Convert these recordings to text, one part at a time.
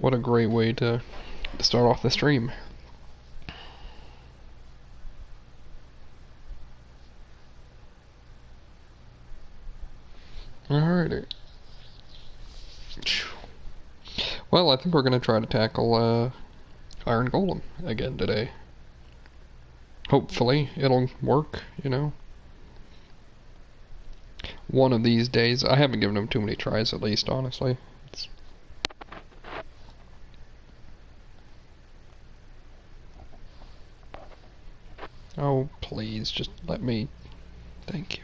What a great way to start off the stream. Alrighty. Well, I think we're gonna try to tackle Iron Golem again today. Hopefully it'll work, you know. One of these days. I haven't given him too many tries, at least, honestly. Oh, please, just let me... Thank you.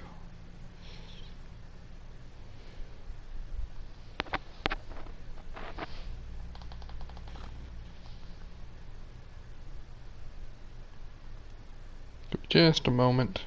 Just a moment.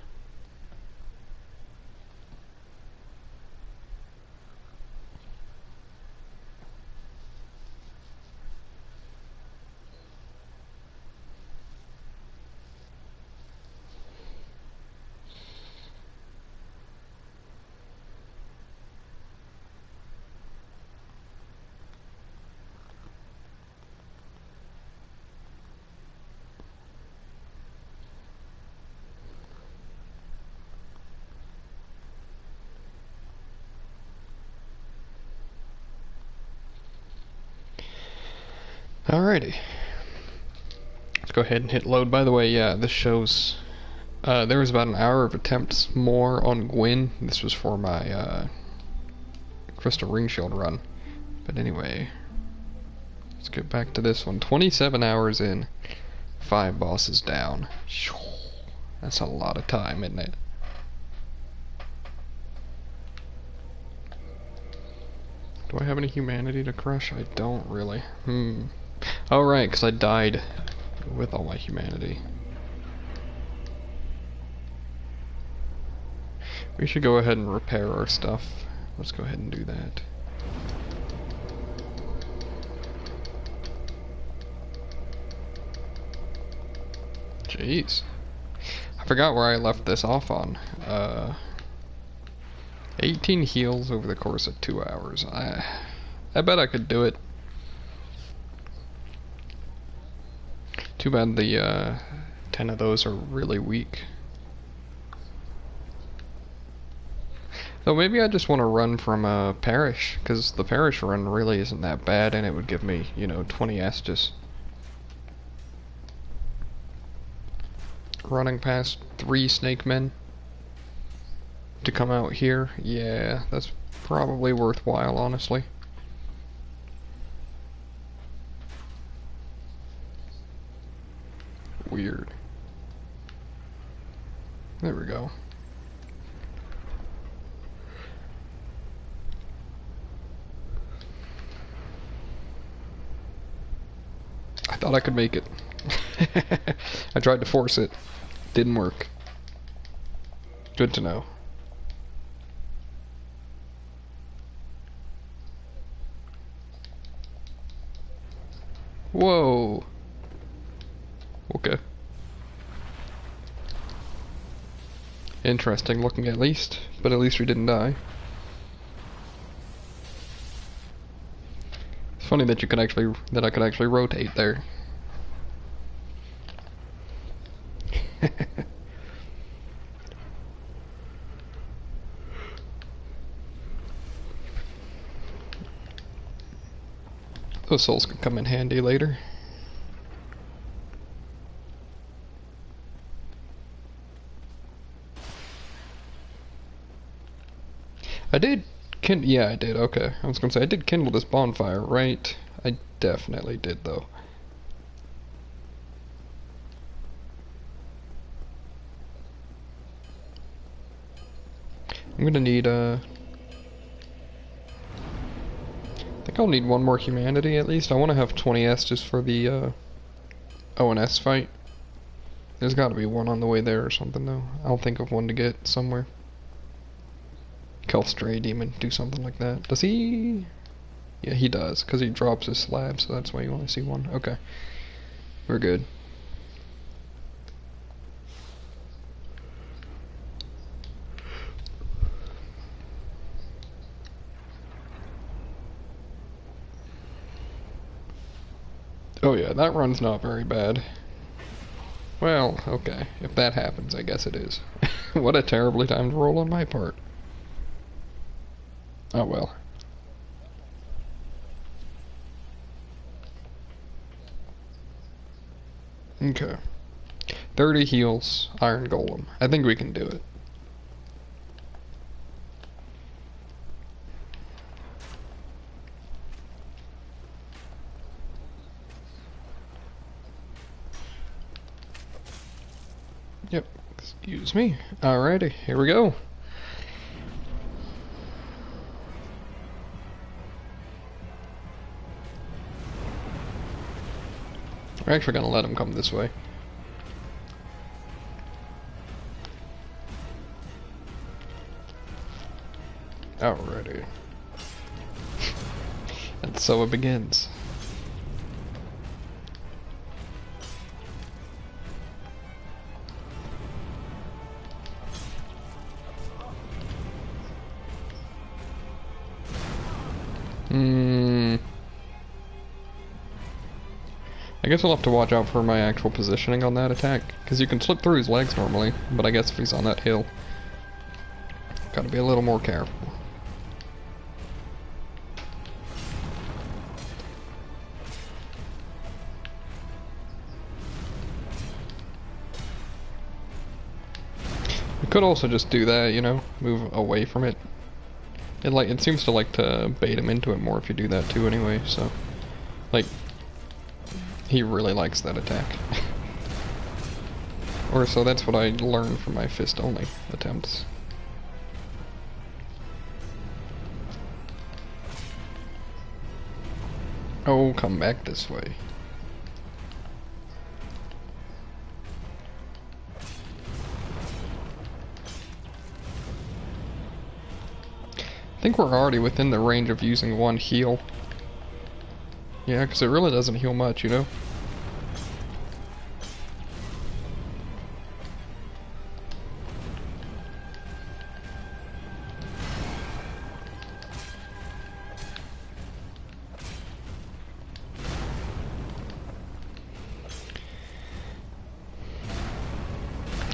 Alrighty. Let's go ahead and hit load. By the way, yeah, this shows... there was about an hour of attempts more on Gwyn. This was for my Crystal Ring Shield run. But anyway, let's get back to this one. 27 hours in, 5 bosses down. That's a lot of time, isn't it? Do I have any humanity to crush? I don't really. Oh right, because I died with all my humanity. We should go ahead and repair our stuff. Let's go ahead and do that. Jeez. I forgot where I left this off on. 18 heals over the course of 2 hours. I bet I could do it. Too bad the 10 of those are really weak. Though maybe I just want to run from Parish, because the Parish run really isn't that bad, and it would give me, you know, 20 Estus. Running past 3 snake men to come out here, yeah, that's probably worthwhile, honestly. Weird. There we go. I thought I could make it. I tried to force it. Didn't work. Good to know. Whoa. Okay. Interesting looking at least, but at least we didn't die. It's funny that I could actually rotate there. Those souls can come in handy later. I did yeah, I did, okay. I was gonna say, I did kindle this bonfire, right? I definitely did, though. I'm gonna need, I think I'll need one more humanity, at least. I want to have 20S just for the, ONS fight. There's gotta be one on the way there or something, though. I'll think of one to get somewhere. Kill Stray Demon, do something like that. Does he? Yeah, he does, because he drops his slab, so that's why you only see one. Okay. We're good. Oh yeah, that run's not very bad. Well, okay. If that happens, I guess it is. What a terribly timed roll on my part. Oh well. Okay. 30 heals, Iron Golem. I think we can do it. Yep. Excuse me. Alrighty, here we go. We're actually gonna let him come this way. Alrighty. And so it begins. I guess we'll have to watch out for my actual positioning on that attack, because you can slip through his legs normally, but I guess if he's on that hill, gotta be a little more careful. We could also just do that, you know, move away from it. It seems to like to bait him into it more if you do that too anyway, so like he really likes that attack. Or so that's what I learned from my fist only attempts. Oh, come back this way. I think we're already within the range of using one heal. Yeah, because it really doesn't heal much, you know?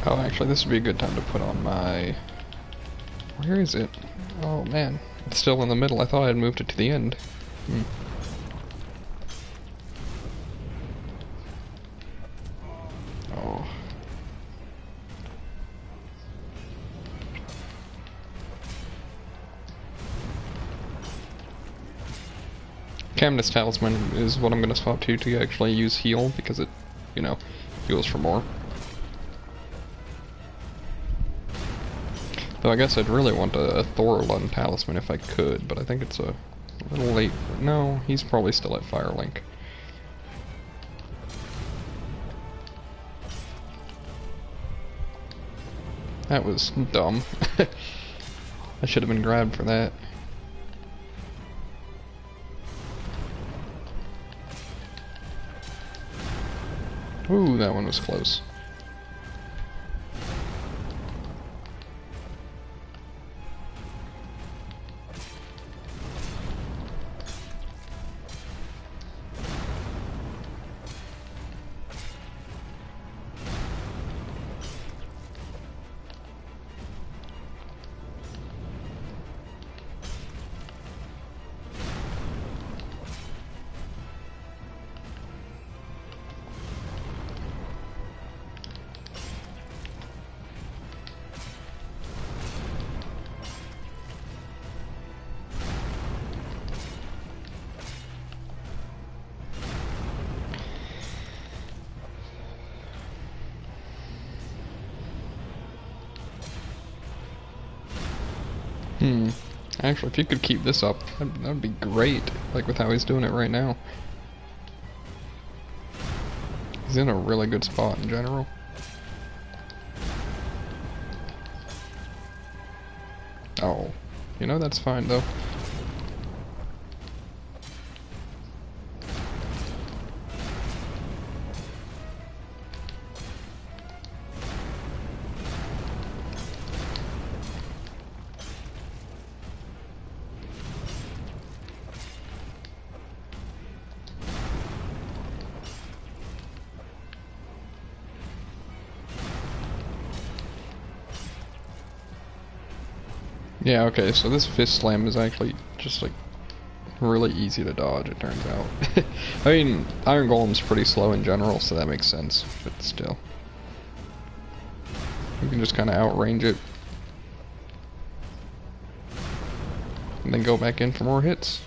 Oh, actually, this would be a good time to put on my... Where is it? Oh, man. It's still in the middle. I thought I had moved it to the end. Oh. Camnus Talisman is what I'm going to swap to actually use heal, because it, you know, heals for more. Though I guess I'd really want a Thorolun Talisman if I could, but I think it's a little late. No, he's probably still at Firelink. That was dumb. I should have been grabbed for that. Ooh, that one was close. Actually, if you could keep this up, that would be great, like with how he's doing it right now. He's in a really good spot in general. Oh, you know, that's fine though. Yeah, okay, so this fist slam is actually just like really easy to dodge, it turns out. I mean, Iron Golem's pretty slow in general, so that makes sense, but still. You can just kind of outrange it. And then go back in for more hits.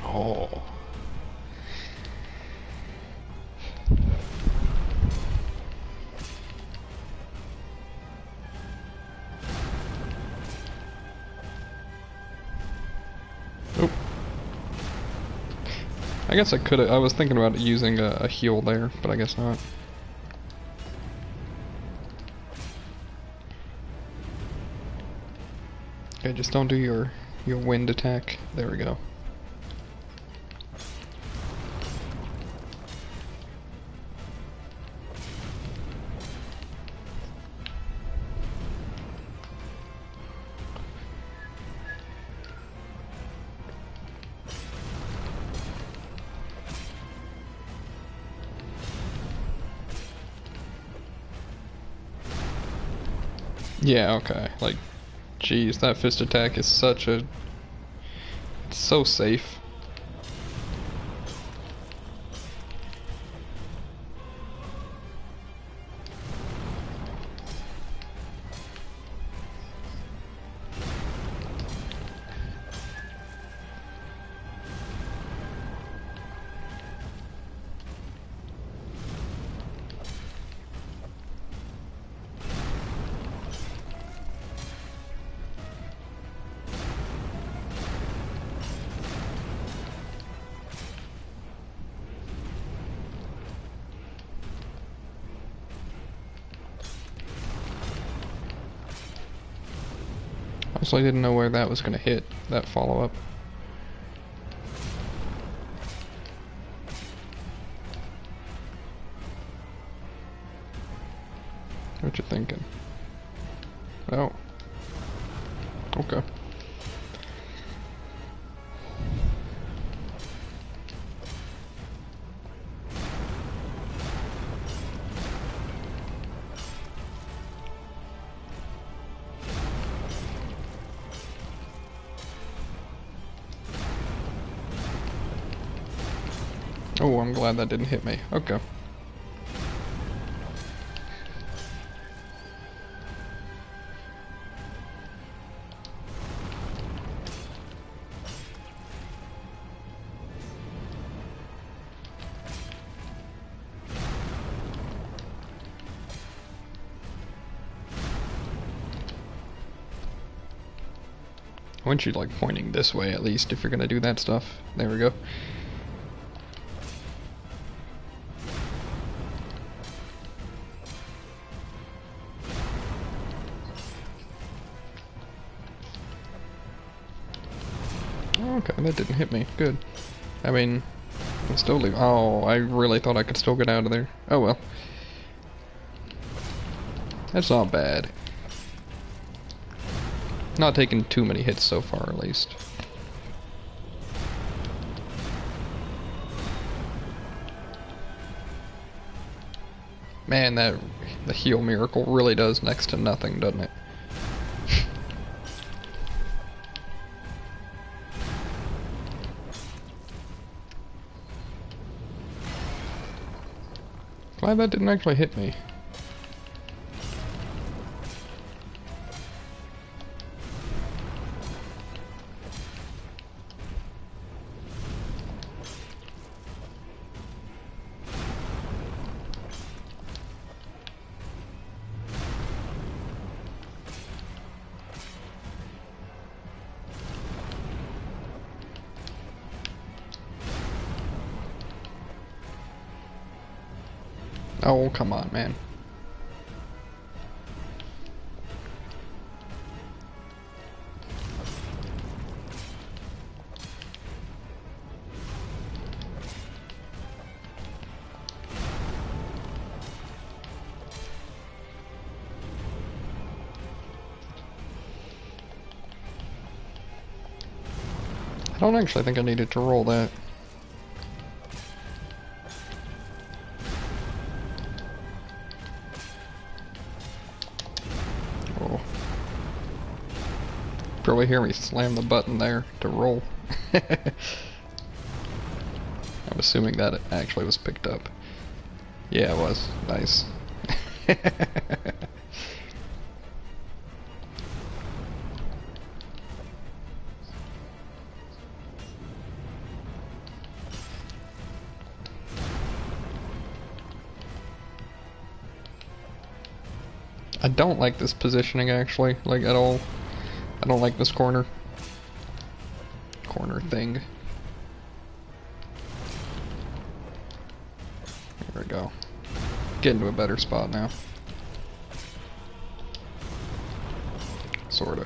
Oh. Oop. I guess I was thinking about using a heal there, but I guess not. Okay, just don't do your wind attack. There we go. Yeah, okay. Like, jeez, that fist attack is such a... It's so safe. Also, I didn't know where that was gonna hit, that follow-up. What you thinking? Oh. Okay. Oh, I'm glad that didn't hit me. Okay. I want you like pointing this way at least if you're gonna do that stuff. There we go. Okay, that didn't hit me. Good. I mean, I'm still leaving. Oh, I really thought I could still get out of there. Oh well. That's not bad. Not taking too many hits so far, at least. Man, the heal miracle really does next to nothing, doesn't it? Glad that didn't actually hit me. Oh, come on, man. I don't actually think I needed to roll that. Probably hear me slam the button there to roll. I'm assuming that it actually was picked up. Yeah, it was. Nice. I don't like this positioning actually, like at all. I don't like this corner thing. There we go. Getting to a better spot now. Sorta.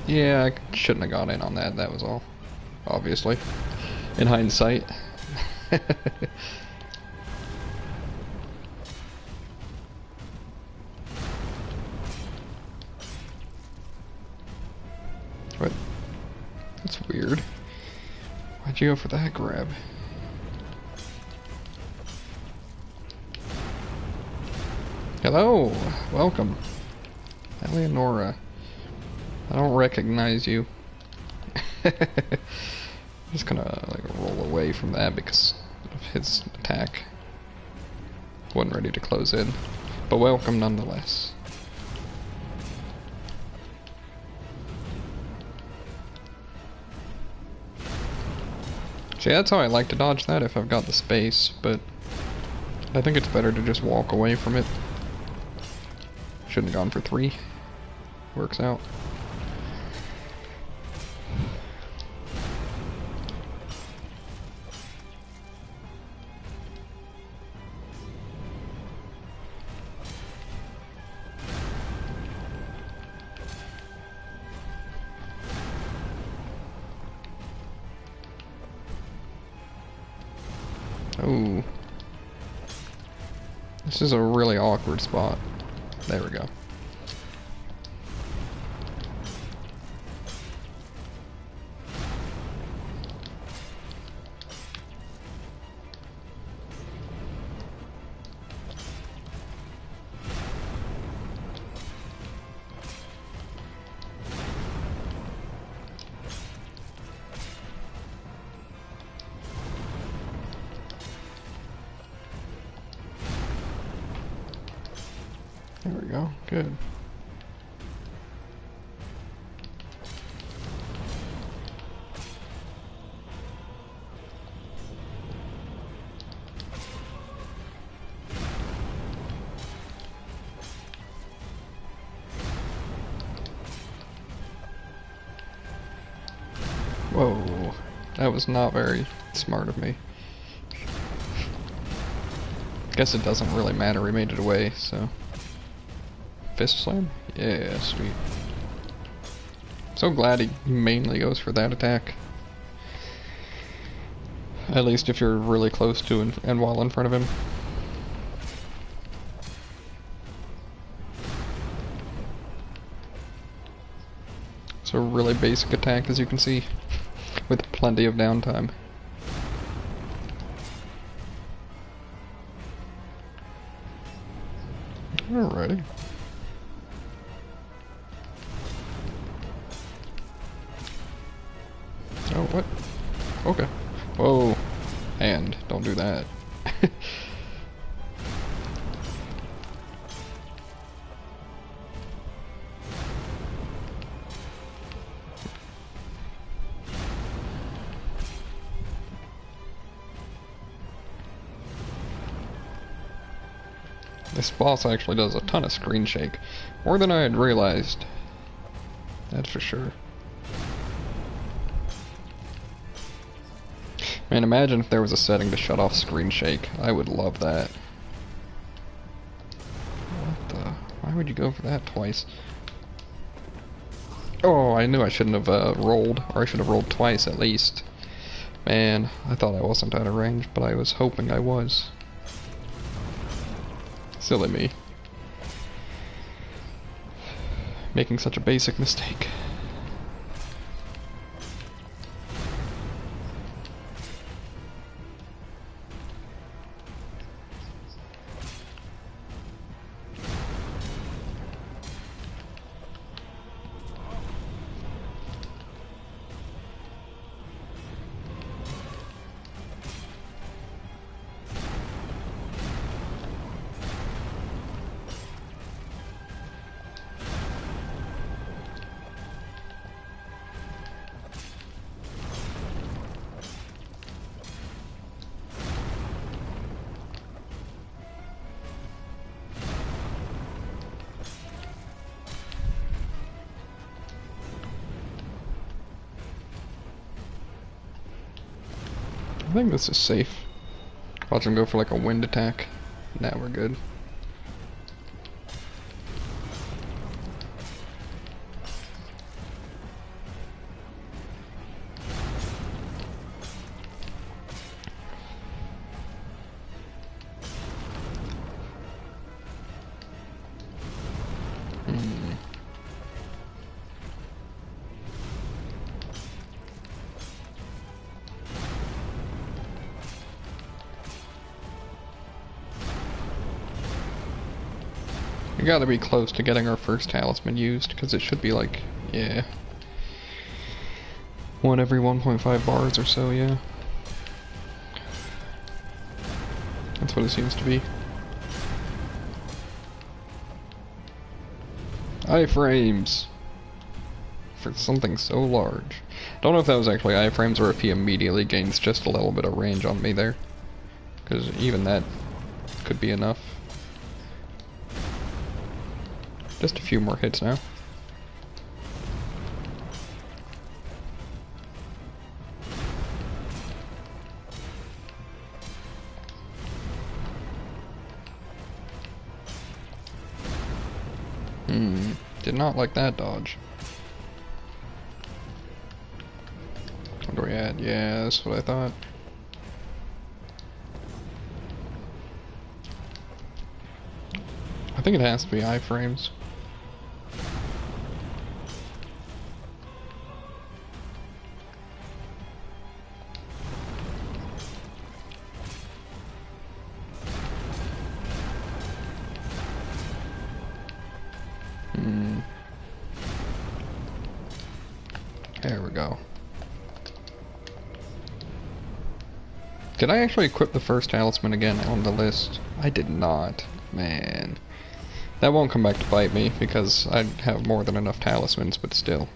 Yeah, I shouldn't have gone in on that, that was all. Obviously. In hindsight. What? That's weird. Why'd you go for that grab? Hello! Welcome. Eleonora. I don't recognize you. I'm just gonna like roll away from that because of his attack. Wasn't ready to close in. But welcome nonetheless. See, that's how I like to dodge that if I've got the space, but I think it's better to just walk away from it. Shouldn't have gone for 3. Works out. Oh. This is a really awkward spot. There we go. There we go. Good. Whoa. That was not very smart of me. Guess it doesn't really matter. We made it away, so... Fist slam? Yeah, sweet. So glad he mainly goes for that attack. At least if you're really close to and while in front of him. It's a really basic attack, as you can see, with plenty of downtime. Alrighty. Oh, what? Okay. Whoa. And don't do that. This boss actually does a ton of screen shake. More than I had realized. That's for sure. Man, imagine if there was a setting to shut off screen shake. I would love that. What the? Why would you go for that twice? Oh, I knew I shouldn't have rolled. Or I should have rolled twice at least. Man, I thought I wasn't out of range, but I was hoping I was. Silly me. Making such a basic mistake. think this is safe. Watch him go for like a wind attack. Now we're good. We gotta be close to getting our first talisman used, because it should be like, yeah, one every 1.5 bars or so, yeah. That's what it seems to be. Iframes! For something so large. Don't know if that was actually iframes or if he immediately gains just a little bit of range on me there. Because even that could be enough. Just a few more hits now. Did not like that dodge. What are we at? Yeah, that's what I thought. I think it has to be iframes. There we go. Did I actually equip the first talisman again on the list? I did not. Man. That won't come back to bite me because I have more than enough talismans, but still.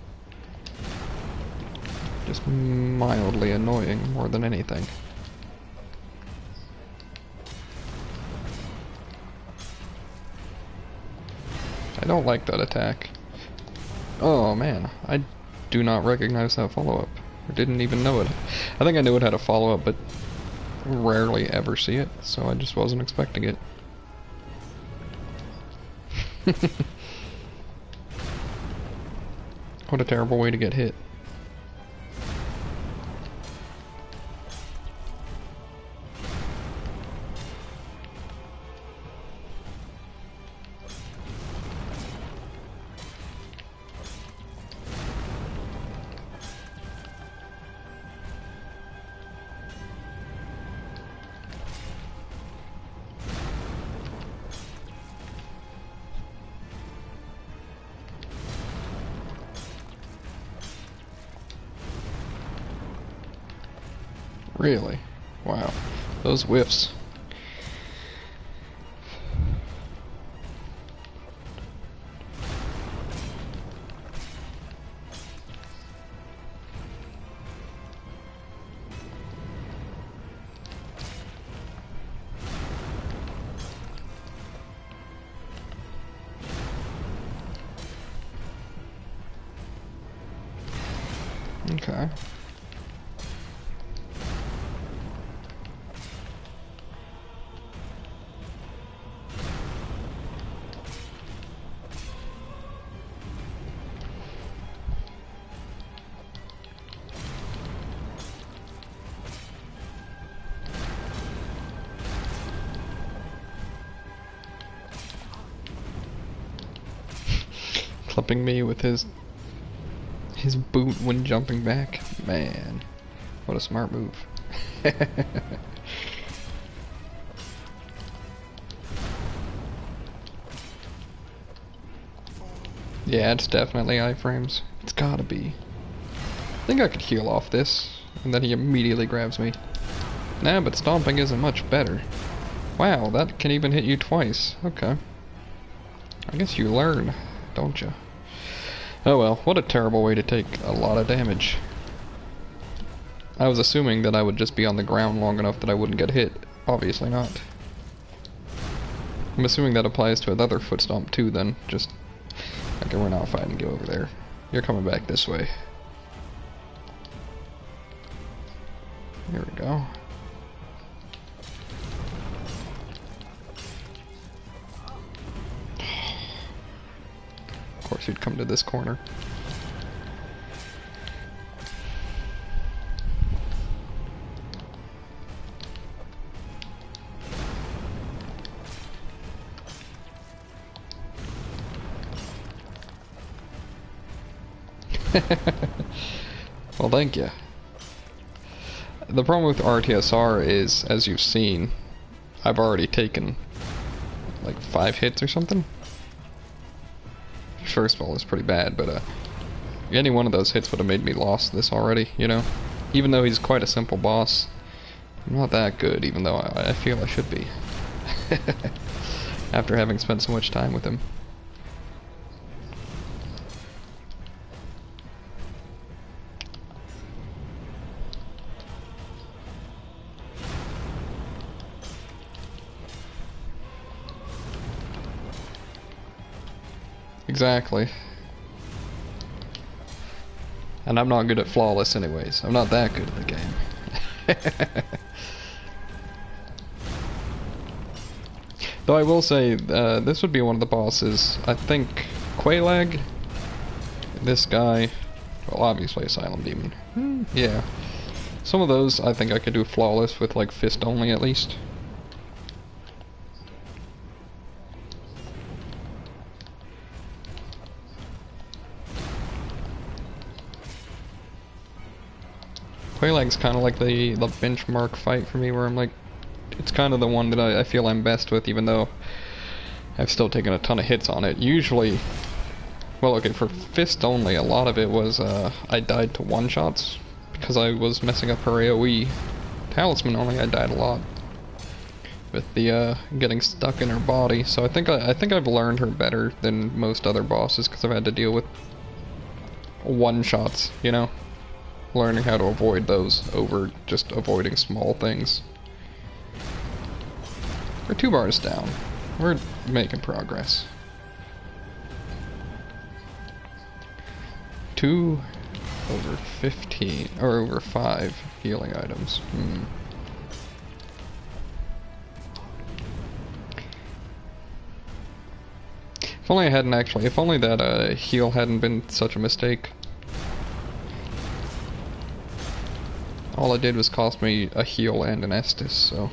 Just mildly annoying more than anything. I don't like that attack. Oh man, I do not recognize that follow-up. I didn't even know it. I think I knew it had a follow-up, but rarely ever see it, so I just wasn't expecting it. What a terrible way to get hit. Really? Wow. Those whiffs. Okay. Clipping me with his boot when jumping back. Man, what a smart move. Yeah, it's definitely iframes. It's gotta be. I think I could heal off this, and then he immediately grabs me. Nah, but stomping isn't much better. Wow, that can even hit you twice. Okay. I guess you learn, don't you? Oh well, what a terrible way to take a lot of damage. I was assuming that I would just be on the ground long enough that I wouldn't get hit. Obviously not. I'm assuming that applies to another foot stomp too then. Just... okay, we're not fighting. Go over there. You're coming back this way. Here we go. course he'd come to this corner. Well, thank you. The problem with RTSR is, as you've seen, I've already taken like 5 hits or something. First of all, it's pretty bad, but any one of those hits would have made me lost this already, you know? Even though he's quite a simple boss, I'm not that good, even though I feel I should be. After having spent so much time with him. Exactly. And I'm not good at flawless anyways. I'm not that good at the game. Though I will say, this would be one of the bosses. I think Quelaag, this guy, well obviously Asylum Demon. Yeah. Some of those I think I could do flawless with like fist only at least. Quelaag's kind of like the benchmark fight for me, where I'm like, it's kind of the one that I feel I'm best with, even though I've still taken a ton of hits on it. Usually, well, okay, for fist only, a lot of it was I died to one-shots because I was messing up her AoE. Talisman only, I died a lot with the getting stuck in her body. So I think I've learned her better than most other bosses because I've had to deal with one-shots, you know? Learning how to avoid those over just avoiding small things. We're 2 bars down. We're making progress. 2 over 15, or over 5 healing items. If only I hadn't actually, if only that heal hadn't been such a mistake. All it did was cost me a heal and an Estus, so...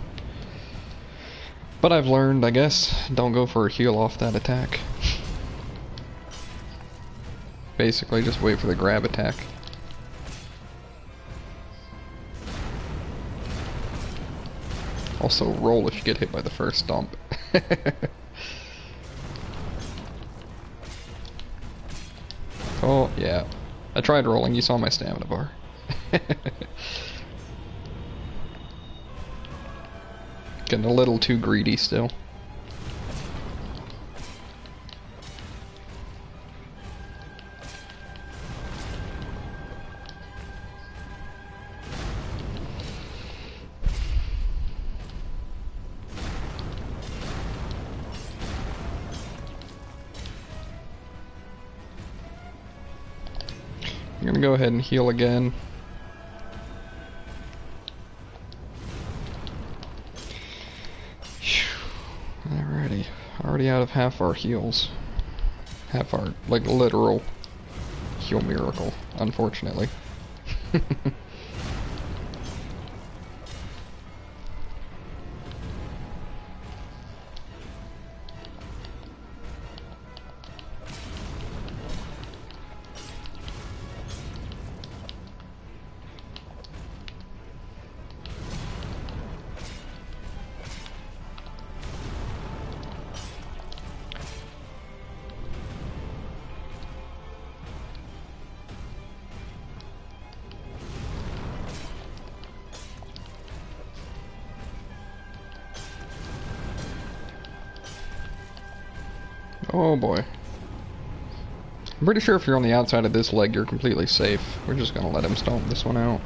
But I've learned, I guess, don't go for a heal off that attack. Basically, just wait for the grab attack. Also, roll if you get hit by the first stomp. Oh, yeah. I tried rolling, you saw my stamina bar. Getting a little too greedy still. I'm gonna go ahead and heal again. Alrighty, already out of half our heals. Half our, like, literal heal miracle, unfortunately. Oh boy. I'm pretty sure if you're on the outside of this leg, you're completely safe. We're just gonna let him stomp this one out.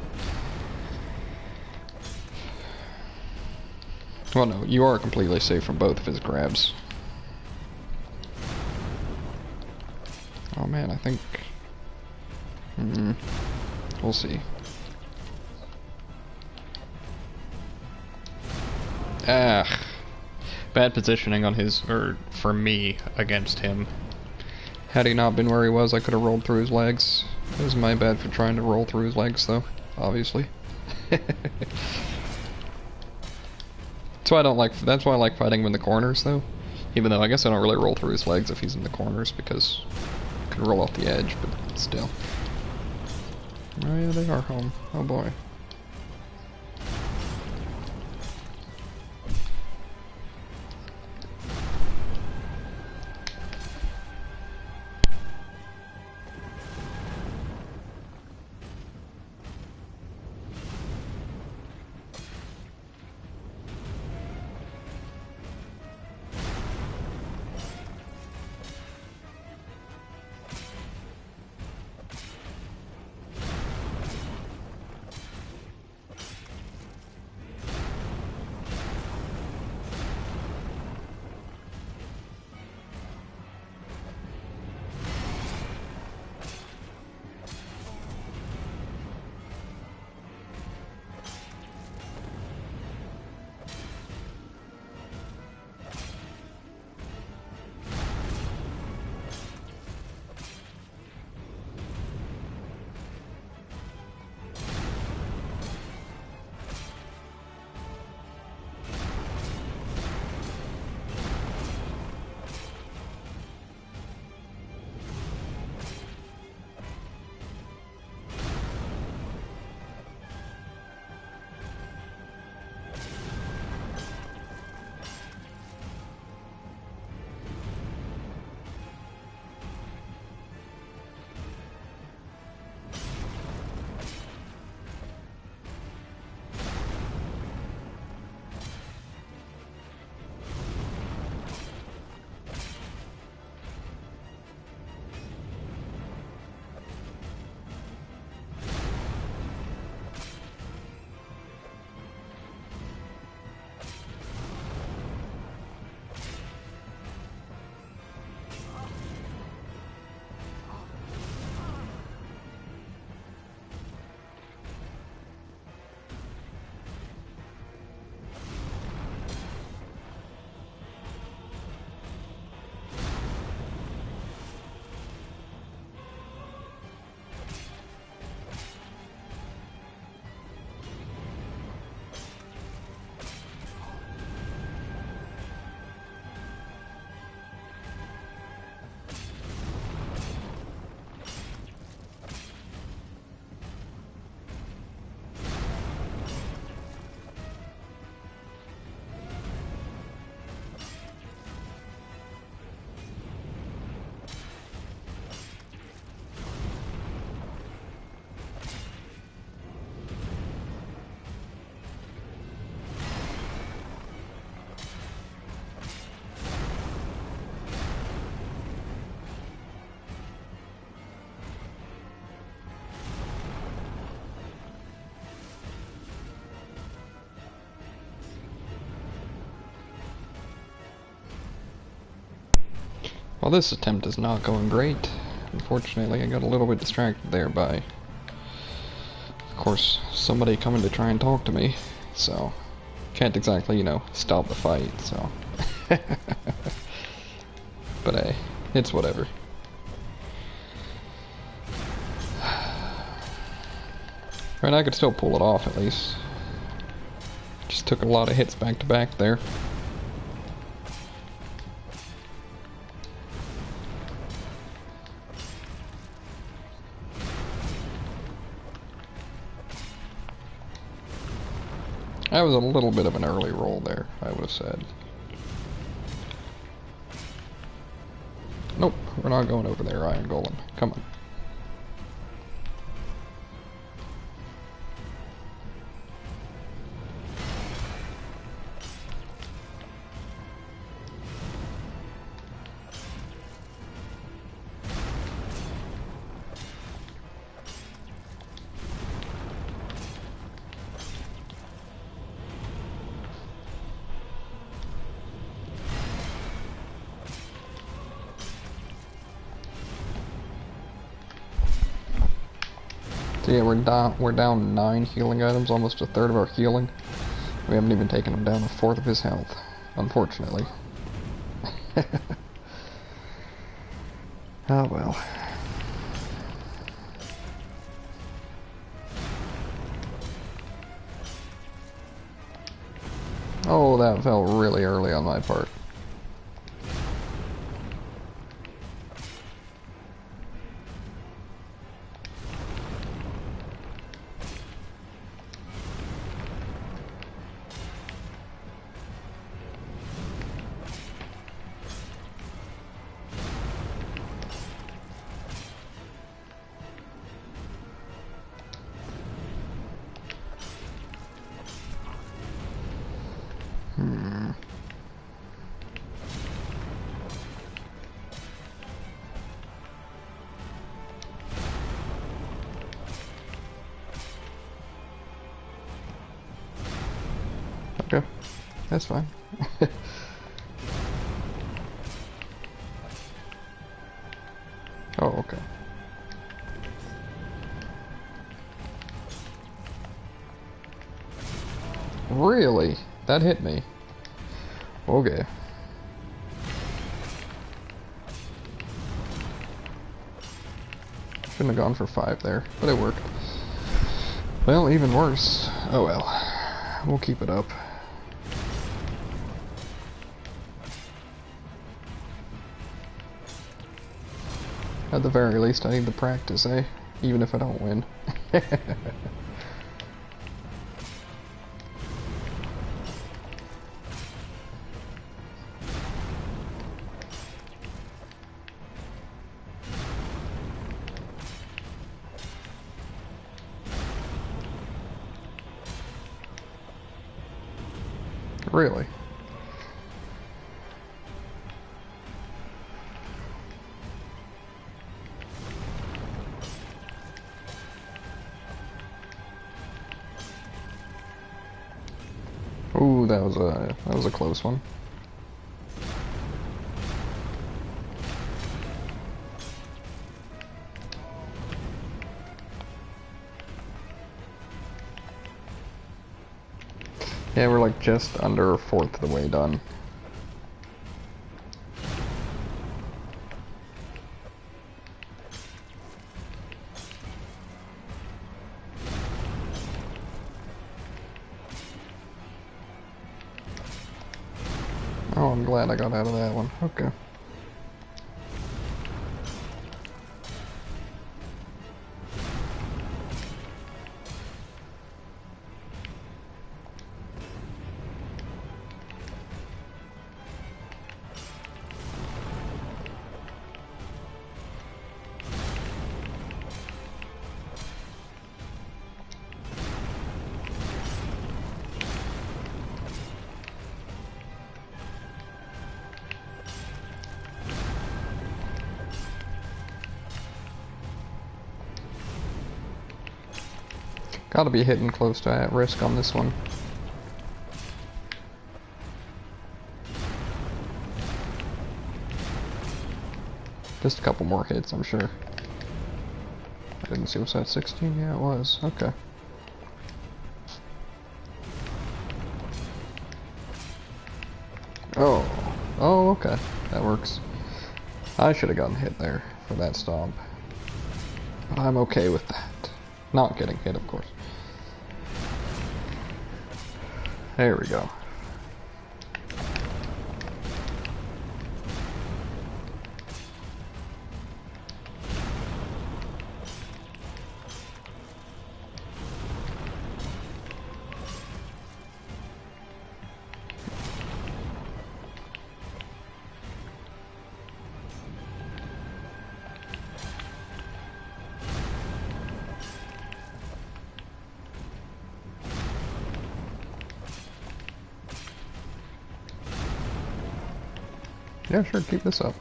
Well, no, you are completely safe from both of his grabs. Oh man, I think... we'll see. Ah. Bad positioning on his, or for me, against him. Had he not been where he was, I could have rolled through his legs. It was my bad for trying to roll through his legs, though, obviously. That's why I like fighting him in the corners, though. Even though I guess I don't really roll through his legs if he's in the corners, because I could roll off the edge, but still. Oh yeah, they are home. Oh boy. Well, this attempt is not going great. Unfortunately, I got a little bit distracted there by, of course, somebody coming to try and talk to me. So, can't exactly, you know, stop the fight, so. But hey, it's whatever. I mean, I could still pull it off at least. Just took a lot of hits back to back there. That was a little bit of an early roll there, I would have said. Nope, we're not going over there, Iron Golem. Come on. So yeah, we're down 9 healing items, almost a third of our healing. We haven't even taken him down a fourth of his health, unfortunately. Oh well. Oh, that fell really early on my part. Okay, that's fine. Oh, okay. Really? That hit me. Okay. Shouldn't have gone for 5 there, but it worked. Well, even worse. Oh well. We'll keep it up. At the very least, I need the practice, eh? Even if I don't win. Really? Ooh, that was a close one. Yeah, we're like just under a fourth of the way done. Oh, I'm glad I got out of that one. Okay. Gotta be hitting close to at risk on this one. Just a couple more hits, I'm sure. I didn't see, was that 16? Yeah, it was. Okay. Oh. Oh, okay. That works. I should have gotten hit there for that stomp. But I'm okay with that. Not getting hit, of course. There we go. Yeah, sure, keep this up.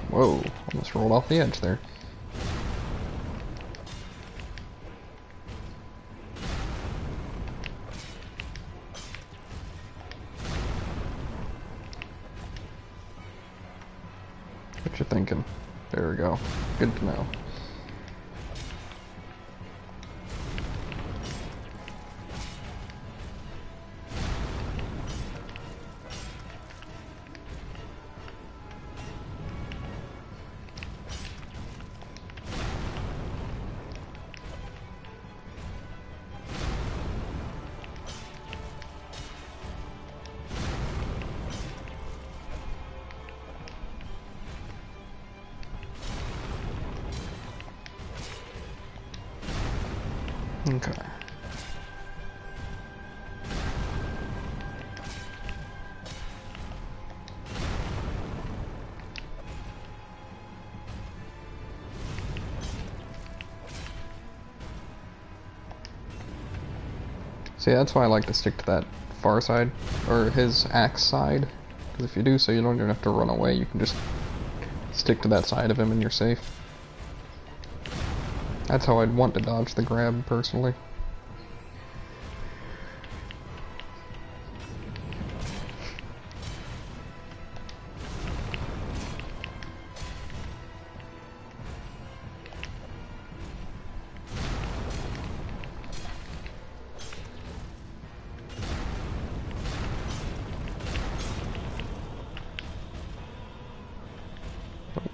Whoa, almost rolled off the edge there. What you thinking? There we go. Good to know. Okay. See, that's why I like to stick to that far side, or his axe side. Because if you do so, you don't even have to run away. You can just stick to that side of him and you're safe. That's how I'd want to dodge the grab, personally.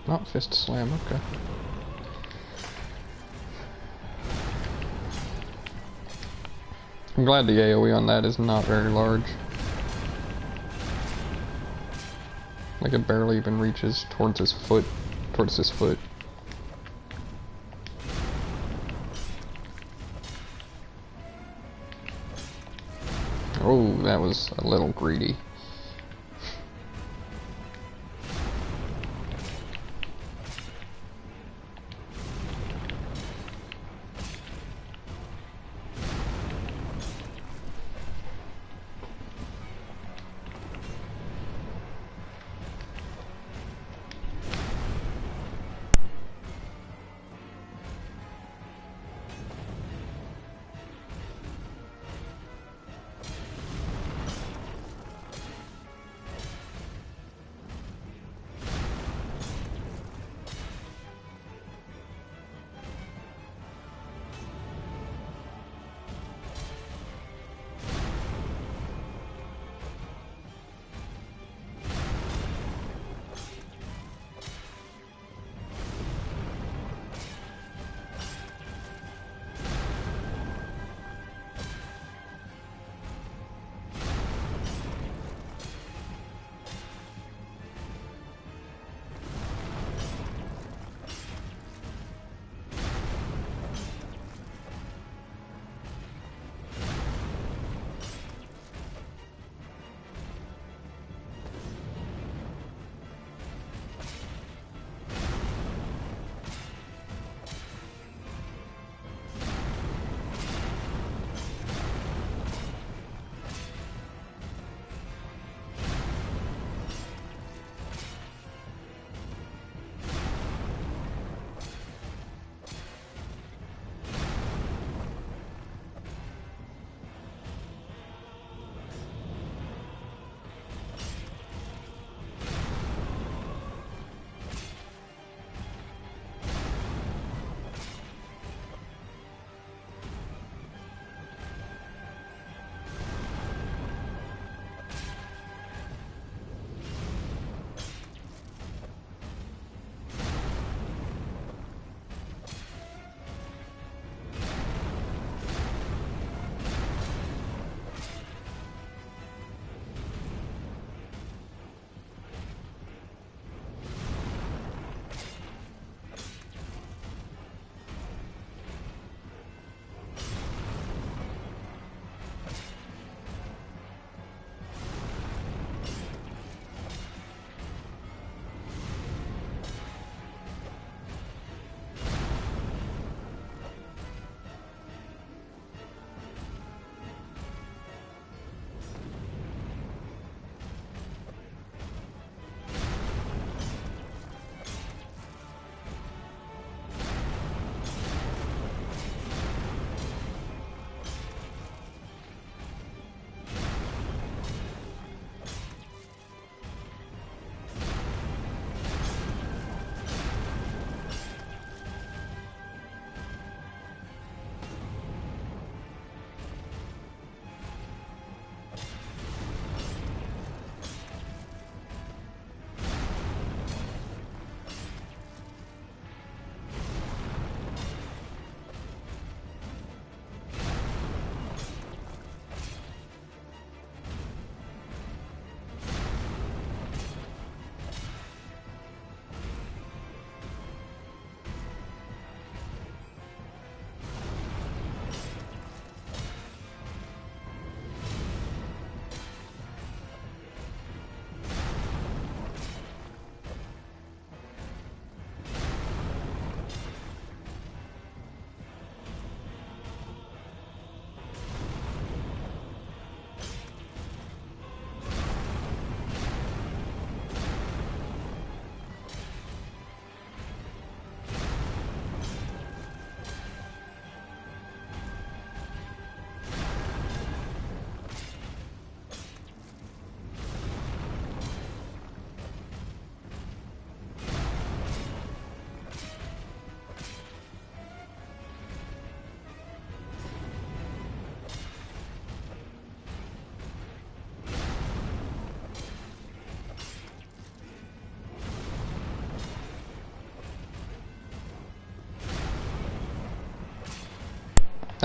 Not fist slam, okay. I'm glad the AoE on that is not very large. Like it barely even reaches towards his foot. Oh, that was a little greedy.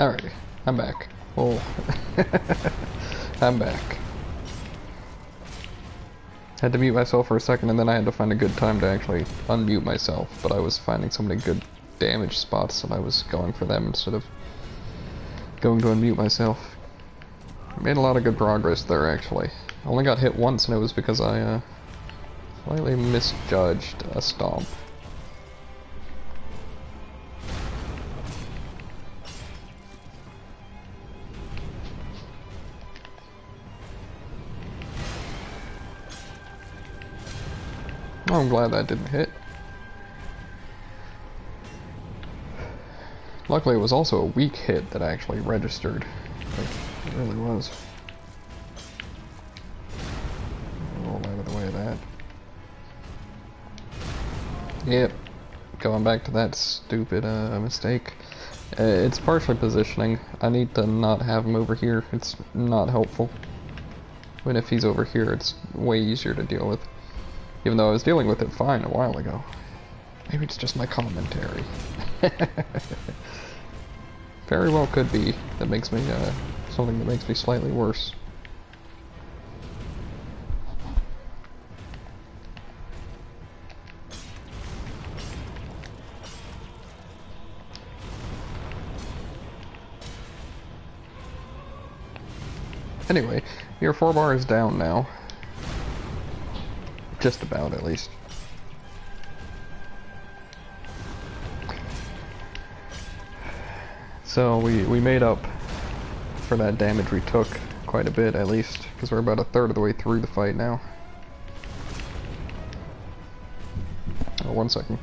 Alrighty, I'm back. Oh, I'm back. Had to mute myself for a second, and then I had to find a good time to actually unmute myself, but I was finding so many good damage spots that I was going for them instead of going to unmute myself. Made a lot of good progress there, actually. I only got hit once, and it was because I slightly misjudged a stomp. Oh, I'm glad that didn't hit. Luckily, it was also a weak hit that actually registered. Like, it really was. Roll out of the way of that. Yep. Going back to that stupid mistake. It's partially positioning. I need to not have him over here. It's not helpful. When if he's over here, it's way easier to deal with. Even though I was dealing with it fine a while ago. Maybe it's just my commentary. Very well could be. That makes me, something that makes me slightly worse. Anyway, your 4 bar is down now. Just about, at least. So we made up for that damage we took quite a bit, at least, because we're about a third of the way through the fight now. Oh, 1 second.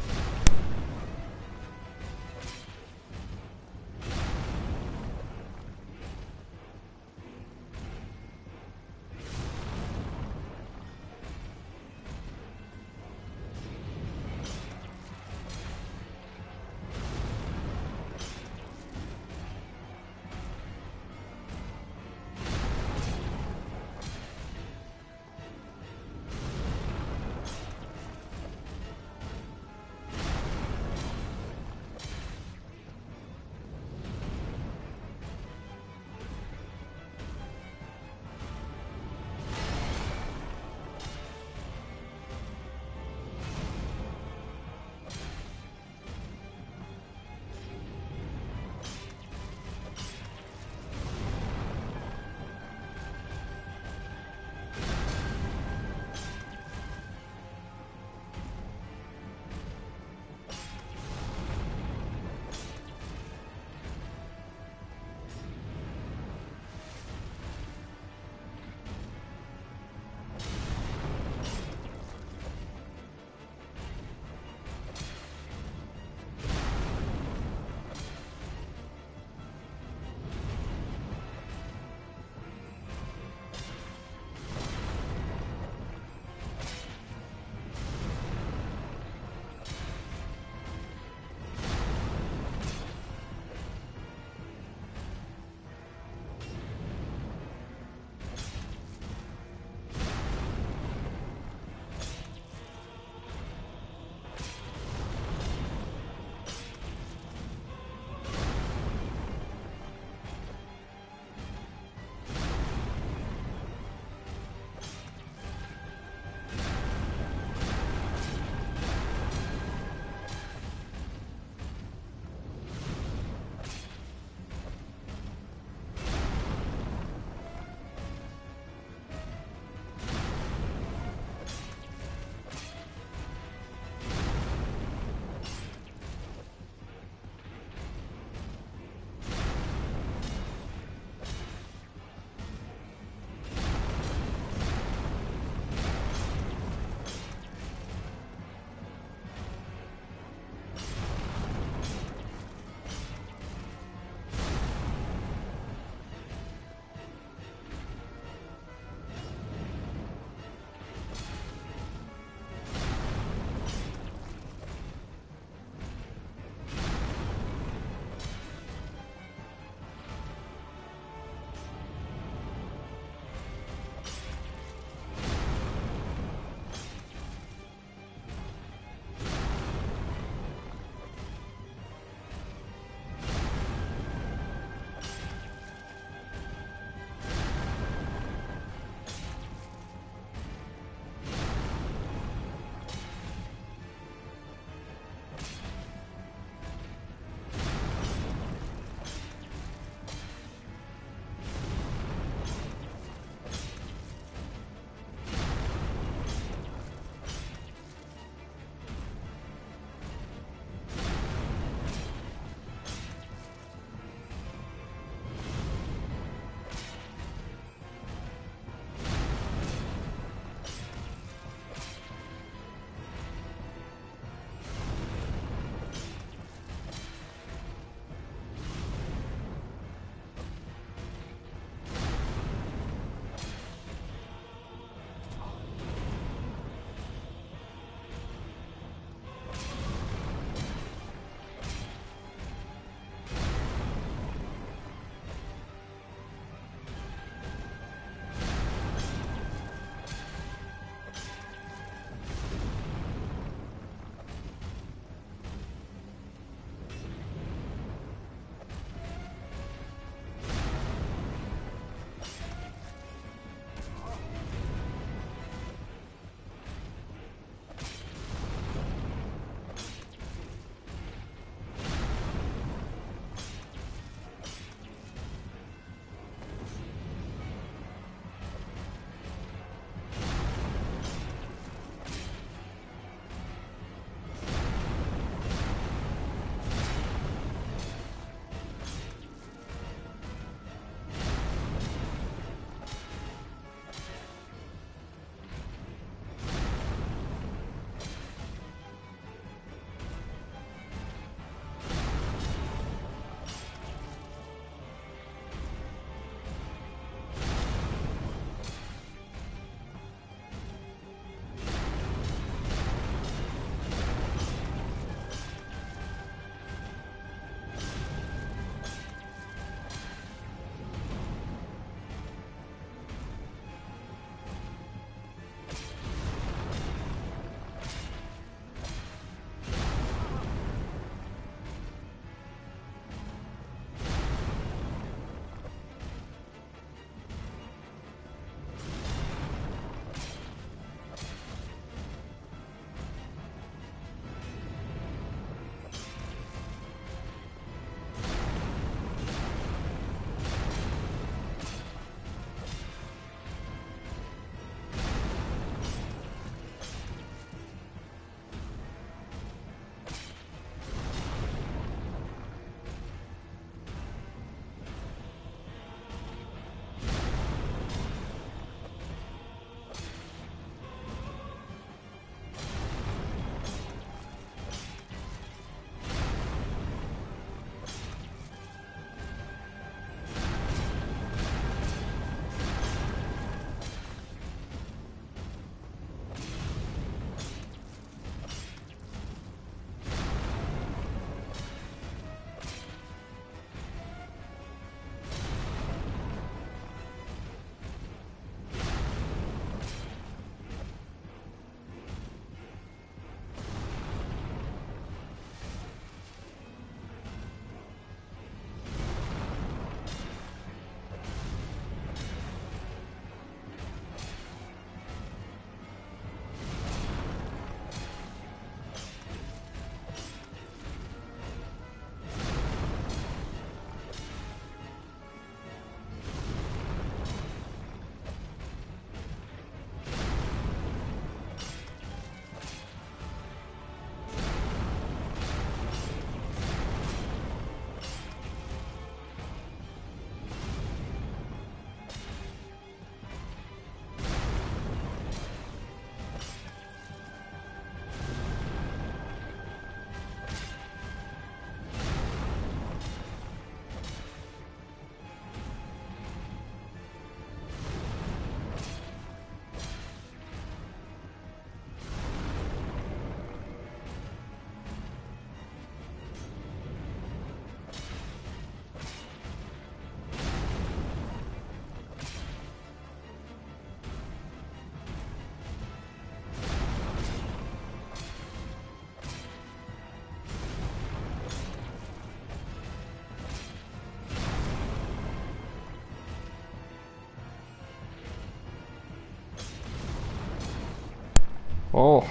Oh,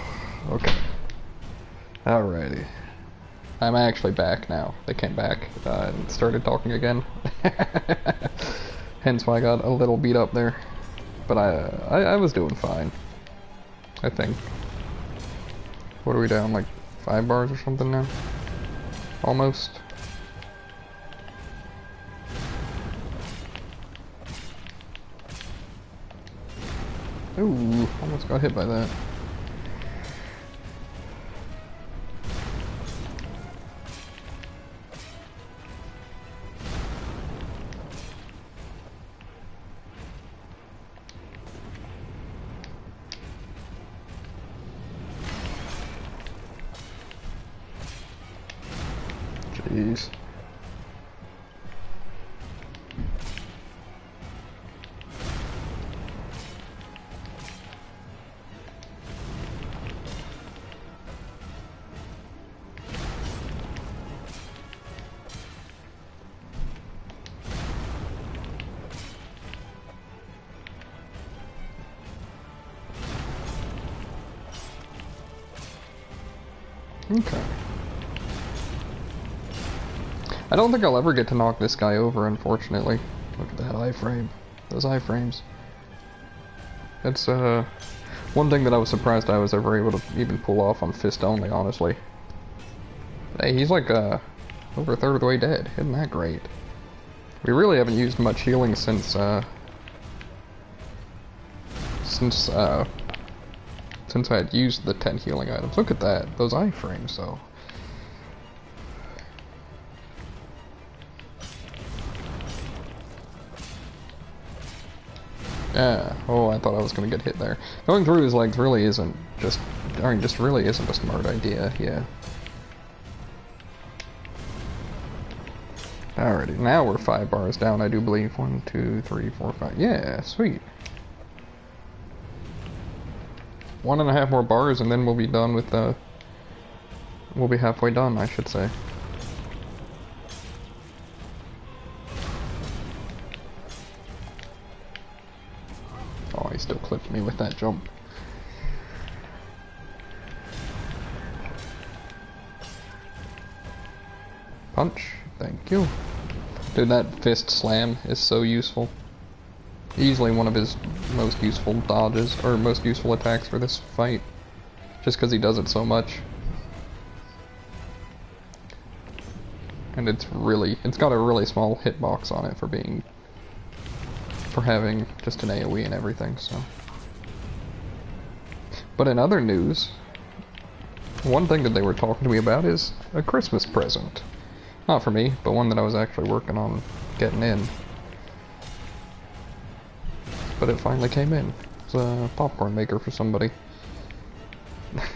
okay. Alrighty. I'm actually back now. They came back and started talking again. Hence why I got a little beat up there. But I was doing fine, I think. What are we down, like 5 bars or something now? Almost. Ooh, almost got hit by that. Jeez. Okay. I don't think I'll ever get to knock this guy over, unfortunately. Look at that iframe. Those iframes. That's, one thing that I was surprised I was ever able to even pull off on fist only, honestly. Hey, he's like, over a third of the way dead. Isn't that great? We really haven't used much healing since I had used the 10 healing items. Look at that. Those iframes, though. Yeah. Oh, I thought I was gonna get hit there. Going through his legs really isn't just... I mean, just really isn't a smart idea, yeah. Alrighty, now we're 5 bars down, I do believe. 1, 2, 3, 4, 5. Yeah, sweet. 1.5 more bars and then we'll be done with the... We'll be halfway done, I should say. Oh, he still clipped me with that jump. Punch. Thank you. Dude, that fist slam is so useful. Easily one of his most useful dodges, or most useful attacks for this fight. Just because he does it so much. And it's got a really small hitbox on it for having just an AoE and everything, so. But in other news, one thing that they were talking to me about is a Christmas present. Not for me, but one that I was actually working on getting in. But it finally came in. It's a popcorn maker for somebody.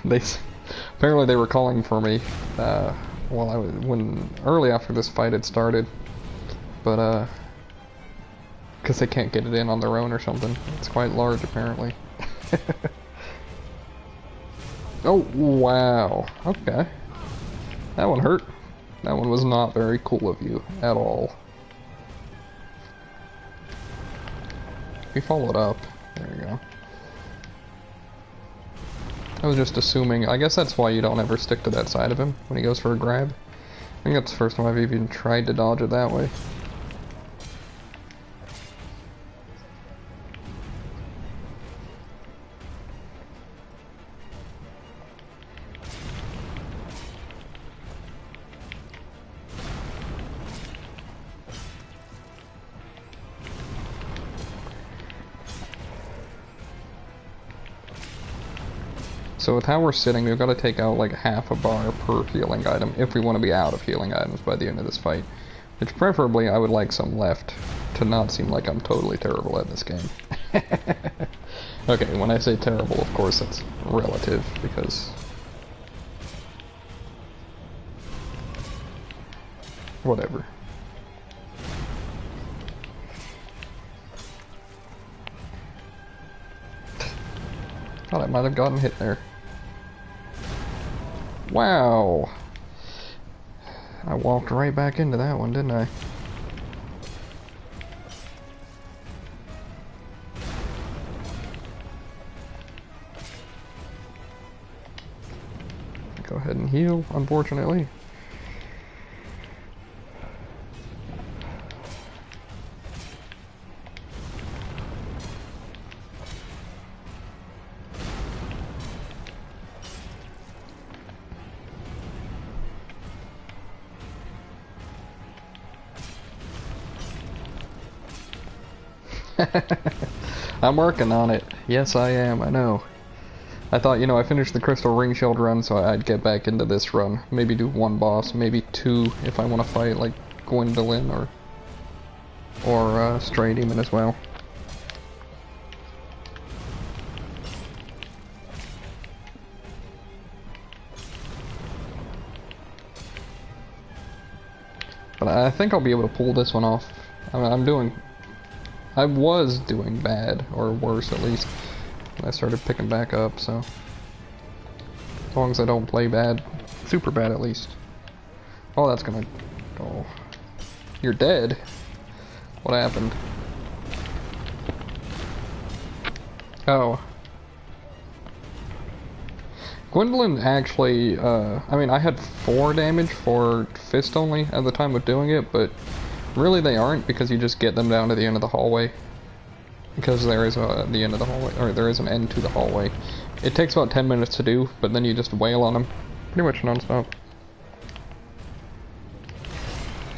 Apparently they were calling for me early after this fight had started, but because they can't get it in on their own or something. It's quite large apparently. Oh wow, okay, that one hurt. That one was not very cool of you at all. We followed up. There you go. I was just assuming. I guess that's why you don't ever stick to that side of him when he goes for a grab. I think that's the first time I've even tried to dodge it that way. So with how we're sitting, we've got to take out like half a bar per healing item if we want to be out of healing items by the end of this fight. Which preferably I would like some left to not seem like I'm totally terrible at this game. Okay, when I say terrible, of course that's relative because... whatever. Thought I might have gotten hit there. Wow! I walked right back into that one, didn't I? go ahead and heal, unfortunately. I'm working on it. Yes, I am, I know. I thought, you know, I finished the Crystal Ring Shield run, so I'd get back into this run. Maybe do one boss, maybe two if I want to fight, like, Gwendolyn or Stray Demon as well. But I think I'll be able to pull this one off. I mean, I was doing bad, or worse at least, when I started picking back up, so. As long as I don't play bad. Super bad at least. Oh, that's gonna... Oh. You're dead? What happened? Oh. Gwendolyn actually, I mean, I had 4 damage for fist only at the time of doing it, but really they aren't, because you just get them down to the end of the hallway. Because there is the end of the hallway, or there is an end to the hallway. It takes about 10 minutes to do, but then you just wail on them. Pretty much non-stop.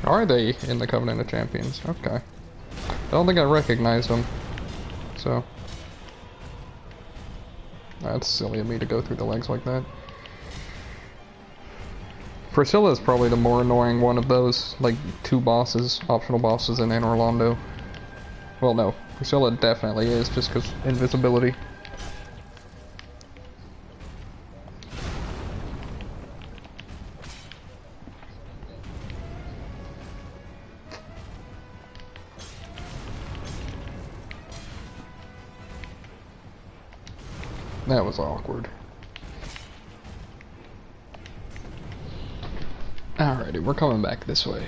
Are they in the Covenant of Champions? Okay. I don't think I recognized them. So. That's silly of me to go through the legs like that. Priscilla is probably the more annoying one of those, like, 2 bosses, optional bosses in Anor Londo. Well, no. Priscilla definitely is, just because invisibility. That was awkward. Alrighty, we're coming back this way.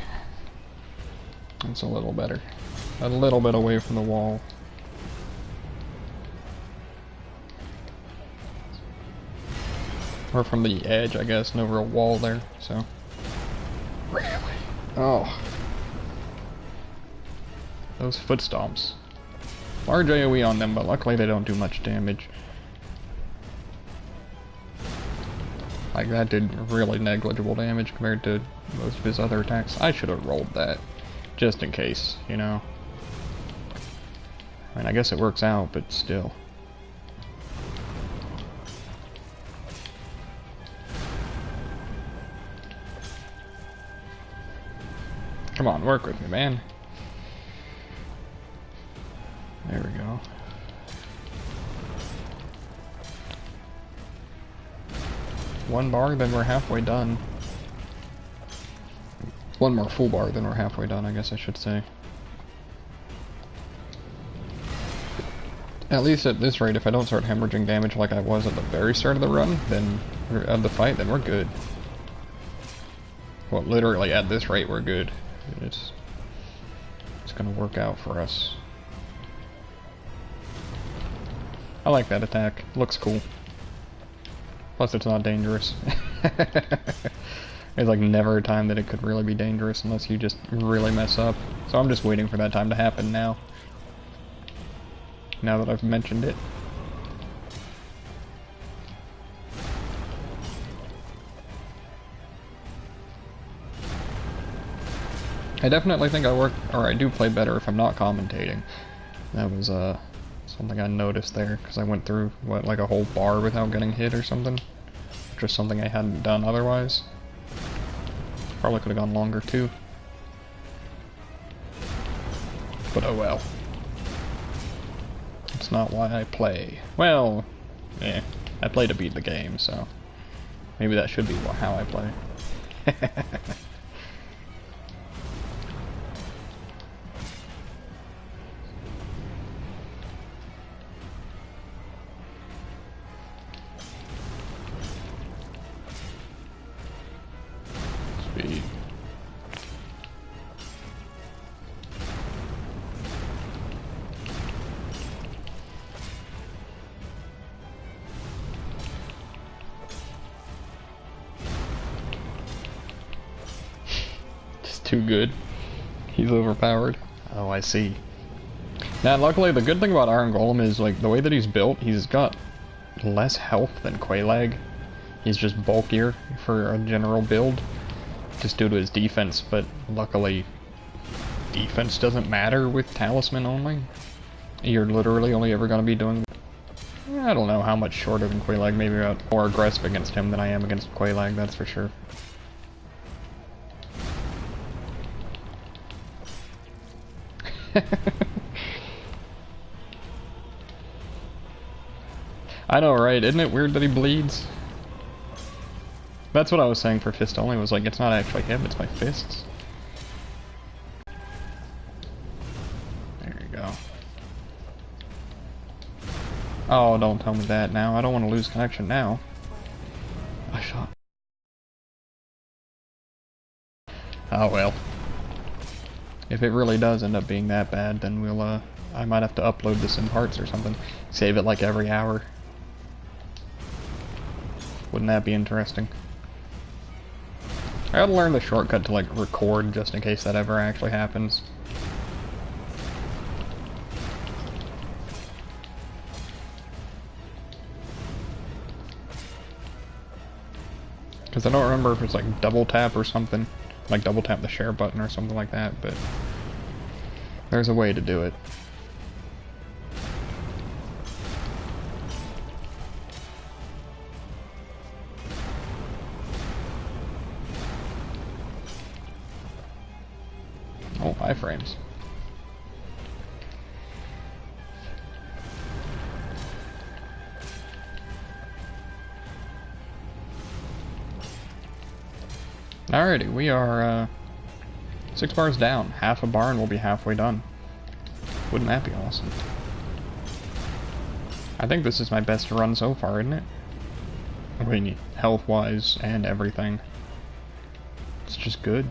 It's a little better. A little bit away from the wall. Or from the edge, I guess, no real wall there, so. Really? Oh. Those foot stomps. Large AoE on them, but luckily they don't do much damage. Like, that did really negligible damage compared to most of his other attacks. I should have rolled that, just in case, you know. I mean, I guess it works out, but still. Come on, work with me, man. There we go. One bar, then we're halfway done. One more full bar, then we're halfway done, I guess I should say. At least at this rate, if I don't start hemorrhaging damage like I was at the very start of the run, then, of the fight, then we're good. Well, literally at this rate, we're good. It's gonna work out for us. I like that attack. Looks cool. Plus, it's not dangerous. There's like never a time that it could really be dangerous unless you just really mess up. So I'm just waiting for that time to happen now. Now that I've mentioned it. I definitely think I do play better if I'm not commentating. That was something I noticed there, because I went through, what, like a whole bar without getting hit or something? Just something I hadn't done otherwise. Probably could have gone longer too. But oh well. It's not why I play. Well, yeah, I play to beat the game, so maybe that should be how I play. Speed. too good. He's overpowered. Oh, I see. Now, luckily, the good thing about Iron Golem is, like, the way that he's built, he's got less health than Quelaag. He's just bulkier for a general build, just due to his defense, but luckily, defense doesn't matter with Talisman only. You're literally only ever going to be doing... I don't know how much shorter than Quelaag, maybe about more aggressive against him than I am against Quelaag, that's for sure. I know, right? Isn't it weird that he bleeds? That's what I was saying for fist only, was like, it's not actually him, it's my fists. There you go. Oh, don't tell me that now. I don't want to lose connection now. I shot. Oh well. If it really does end up being that bad, then we'll, I might have to upload this in parts or something. Save it like every hour. Wouldn't that be interesting? I gotta learn the shortcut to, like, record just in case that ever actually happens. Because I don't remember if it's like double tap or something. Like double tap the share button or something like that, but there's a way to do it. Oh, 5 frames. Alrighty, we are 6 bars down. Half a bar and we'll be halfway done. Wouldn't that be awesome? I think this is my best run so far, isn't it? I mean, health-wise and everything. It's just good.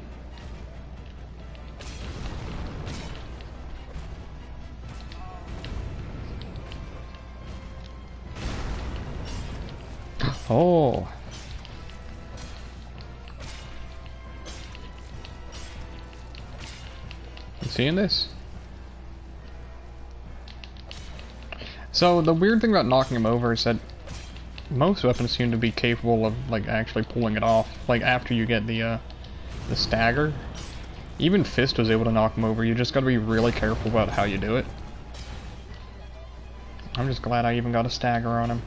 Oh! You seeing this? So the weird thing about knocking him over is that most weapons seem to be capable of, like, actually pulling it off. Like, after you get the stagger. Even Fist was able to knock him over. You just gotta be really careful about how you do it. I'm just glad I even got a stagger on him.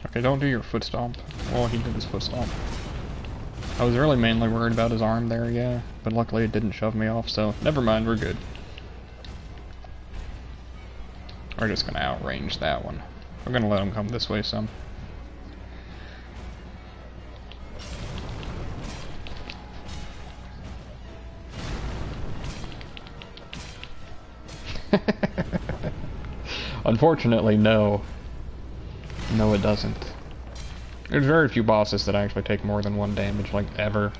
Okay, don't do your foot stomp. Well, he did his foot stomp. I was really mainly worried about his arm there, yeah, but luckily it didn't shove me off, so never mind, we're good. We're just gonna outrange that one. We're gonna let him come this way some. Unfortunately, no. No, it doesn't. There's very few bosses that actually take more than 1 damage, like, ever.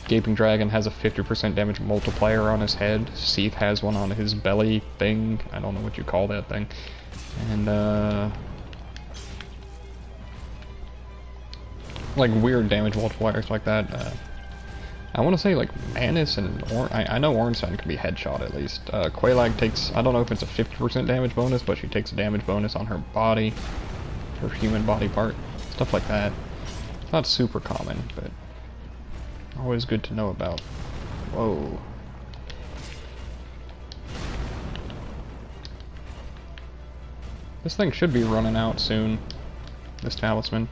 Gaping Dragon has a 50% damage multiplier on his head. Seath has one on his belly thing. I don't know what you call that thing. And, like, weird damage multipliers like that. I want to say, like, Manus and I know Ornstein can be headshot at least. Quelaag takes, I don't know if it's a 50% damage bonus, but she takes a damage bonus on her body, her human body part, stuff like that. It's not super common, but always good to know about. Whoa. This thing should be running out soon, this talisman.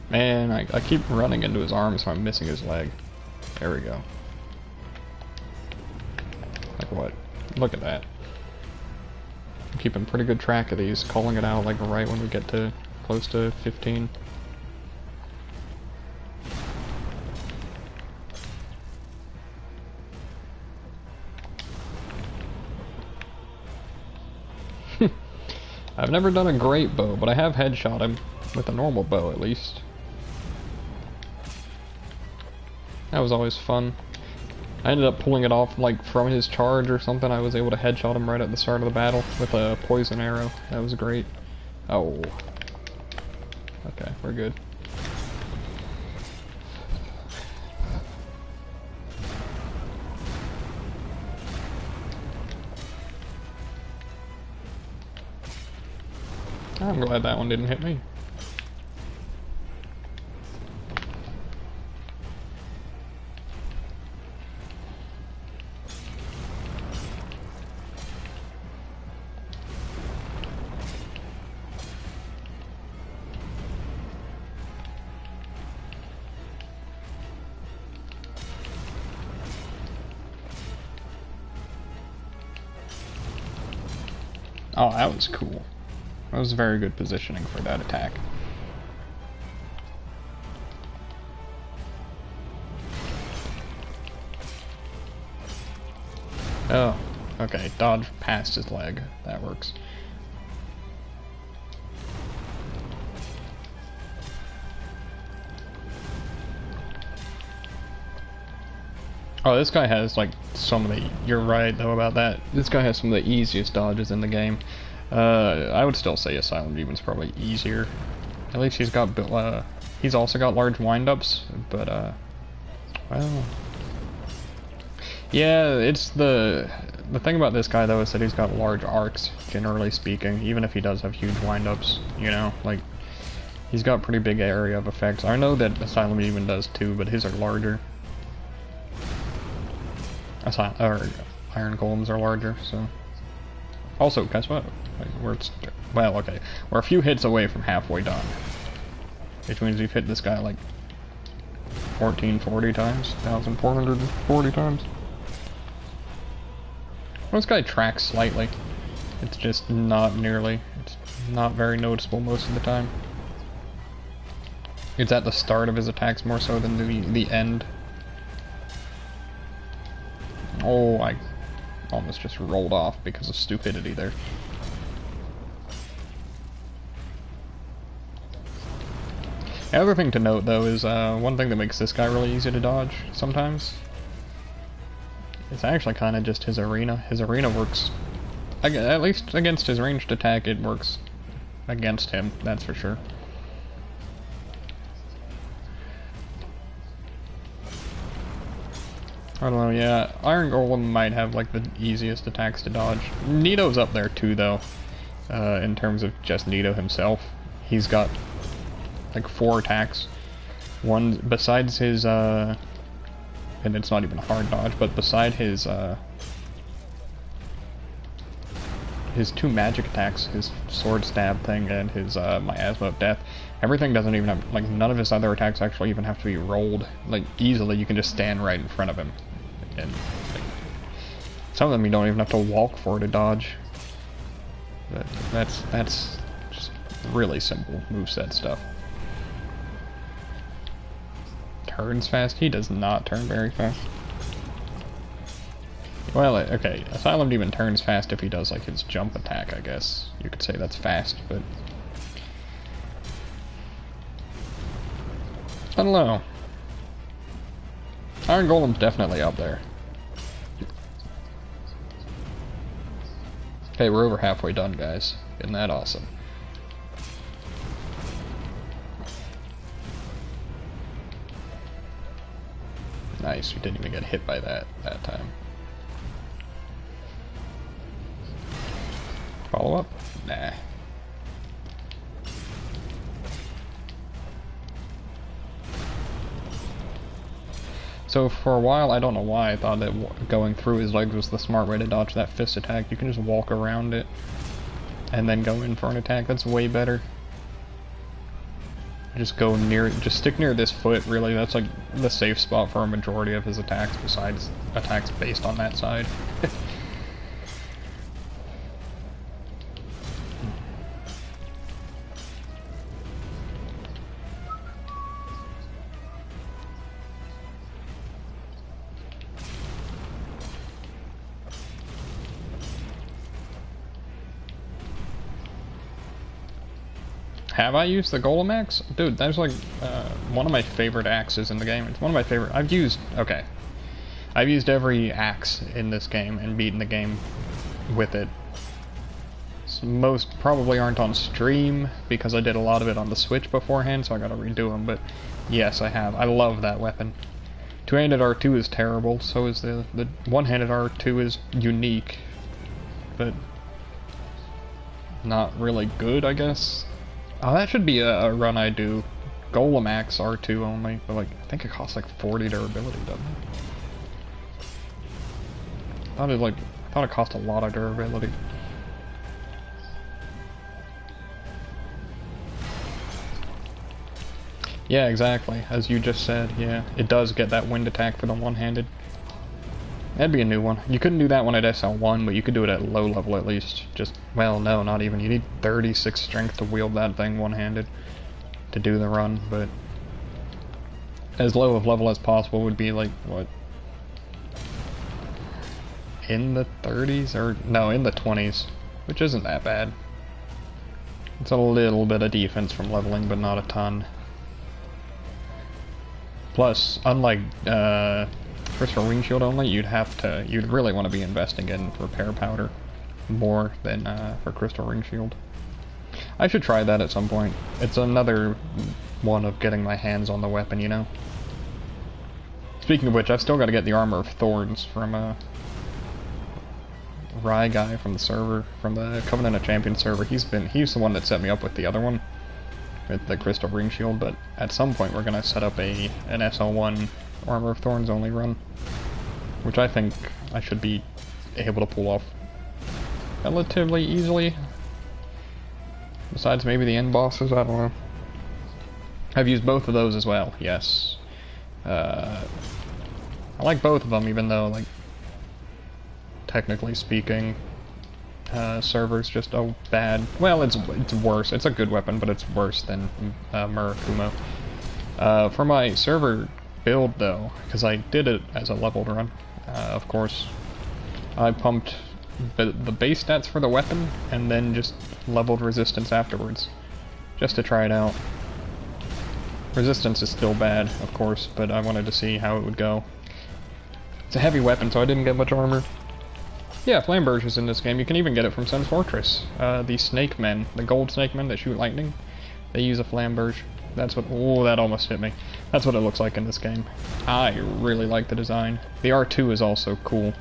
Man, I keep running into his arm, so I'm missing his leg. There we go. Like what? Look at that. I'm keeping pretty good track of these, calling it out like right when we get to close to 15. I've never done a great bow, but I have headshot him with a normal bow at least. That was always fun. I ended up pulling it off like from his charge or something. I was able to headshot him right at the start of the battle with a poison arrow. That was great. Oh. Okay, we're good. I'm glad that one didn't hit me. Oh, that was cool. That was very good positioning for that attack. Oh, okay. Dodge past his leg. That works. Oh, this guy has like some of the... You're right though about that. This guy has some of the easiest dodges in the game. I would still say Asylum Demon's probably easier. At least he's got... he's also got large windups, but well... Yeah, it's the thing about this guy though is that he's got large arcs, generally speaking, even if he does have huge windups, you know, like... He's got pretty big area of effects. I know that Asylum Demon does too, but his are larger. Iron Golems are larger, so... Also, guess what? Well, okay. We're a few hits away from halfway done. Which means we've hit this guy like 1440 times? 1,440 times? Well, this guy tracks slightly. It's just not nearly. It's not very noticeable most of the time. It's at the start of his attacks more so than the end. Oh, I almost just rolled off because of stupidity there. The other thing to note, though, is one thing that makes this guy really easy to dodge sometimes. It's actually kind of just his arena. His arena works, at least against his ranged attack, it works against him, that's for sure. I don't know, yeah. Iron Golem might have like the easiest attacks to dodge. Nito's up there too, though, in terms of just Nito himself. He's got like 4 attacks. One, besides his, and it's not even a hard dodge, but beside his 2 magic attacks, his sword stab thing and his miasma of death, everything doesn't even have, like, none of his other attacks actually even have to be rolled. Like, easily, you can just stand right in front of him. And like, some of them you don't even have to walk for to dodge. But that's just really simple moveset stuff. Turns fast? He does not turn very fast. Well, okay, Asylum Demon turns fast if he does like his jump attack, I guess. You could say that's fast, but... I don't know. Iron Golem's definitely up there. Okay, we're over halfway done, guys. Isn't that awesome? Nice, we didn't even get hit by that time. Follow up? Nah. So for a while, I don't know why, I thought that going through his legs was the smart way to dodge that fist attack. You can just walk around it and then go in for an attack. That's way better. Just go near, just stick near this foot, really. That's like the safe spot for a majority of his attacks, besides attacks based on that side. Have I used the Golem axe? Dude, that's like one of my favorite axes in the game. It's one of my favorite. I've used every axe in this game and beaten the game with it. Most probably aren't on stream because I did a lot of it on the Switch beforehand, so I gotta redo them, but yes, I have. I love that weapon. Two-handed R2 is terrible, so is the one-handed R2 is unique, but not really good, I guess. Oh, that should be a run I do. Golem axe R2 only, but like I think it costs like 40 durability, doesn't it? I thought it cost a lot of durability. Yeah, exactly. As you just said, yeah. It does get that wind attack for the one-handed. That'd be a new one. You couldn't do that one at SL1, but you could do it at low level at least. Just, well, no, not even. You need 36 strength to wield that thing one-handed to do the run, but as low of level as possible would be like, what? In the 30s? Or, no, in the 20s, which isn't that bad. It's a little bit of defense from leveling, but not a ton. Plus, unlike Crystal Ring Shield only, you'd really want to be investing in repair powder more than for Crystal Ring Shield. I should try that at some point. It's another one of getting my hands on the weapon, you know? Speaking of which, I've still got to get the Armor of Thorns from Rye guy from the server, from the Covenant of Champions server. He's the one that set me up with the other one, with the Crystal Ring Shield, but at some point we're gonna set up an SL1 Armor of Thorns only run, which I think I should be able to pull off relatively easily. Besides maybe the end bosses, I don't know. I've used both of those as well, yes. I like both of them, even though, like, technically speaking, server's just a bad... Well, it's worse. It's a good weapon, but it's worse than Murakumo. For my server build, though, because I did it as a leveled run, of course, I pumped the base stats for the weapon, and then just leveled resistance afterwards, just to try it out. Resistance is still bad, of course, but I wanted to see how it would go. It's a heavy weapon, so I didn't get much armor. Yeah, Flamberge is in this game. You can even get it from Sen's Fortress. The snake men, the gold snake men that shoot lightning, they use a Flamberge. That's what... Oh, that almost hit me. That's what it looks like in this game. I really like the design. The R2 is also cool.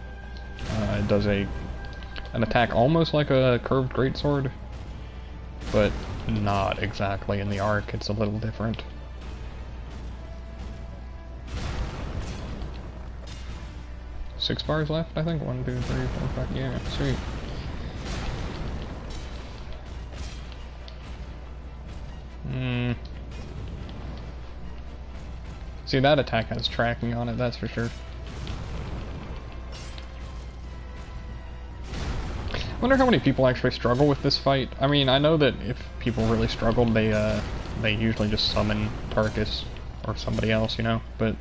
It does an attack almost like a curved greatsword, but not exactly in the arc. It's a little different. Six bars left, I think. 1, 2, 3, 4, 5. Yeah, sweet. See, that attack has tracking on it, that's for sure. I wonder how many people actually struggle with this fight. I mean, I know that if people really struggled, they usually just summon Tarkus or somebody else, you know, but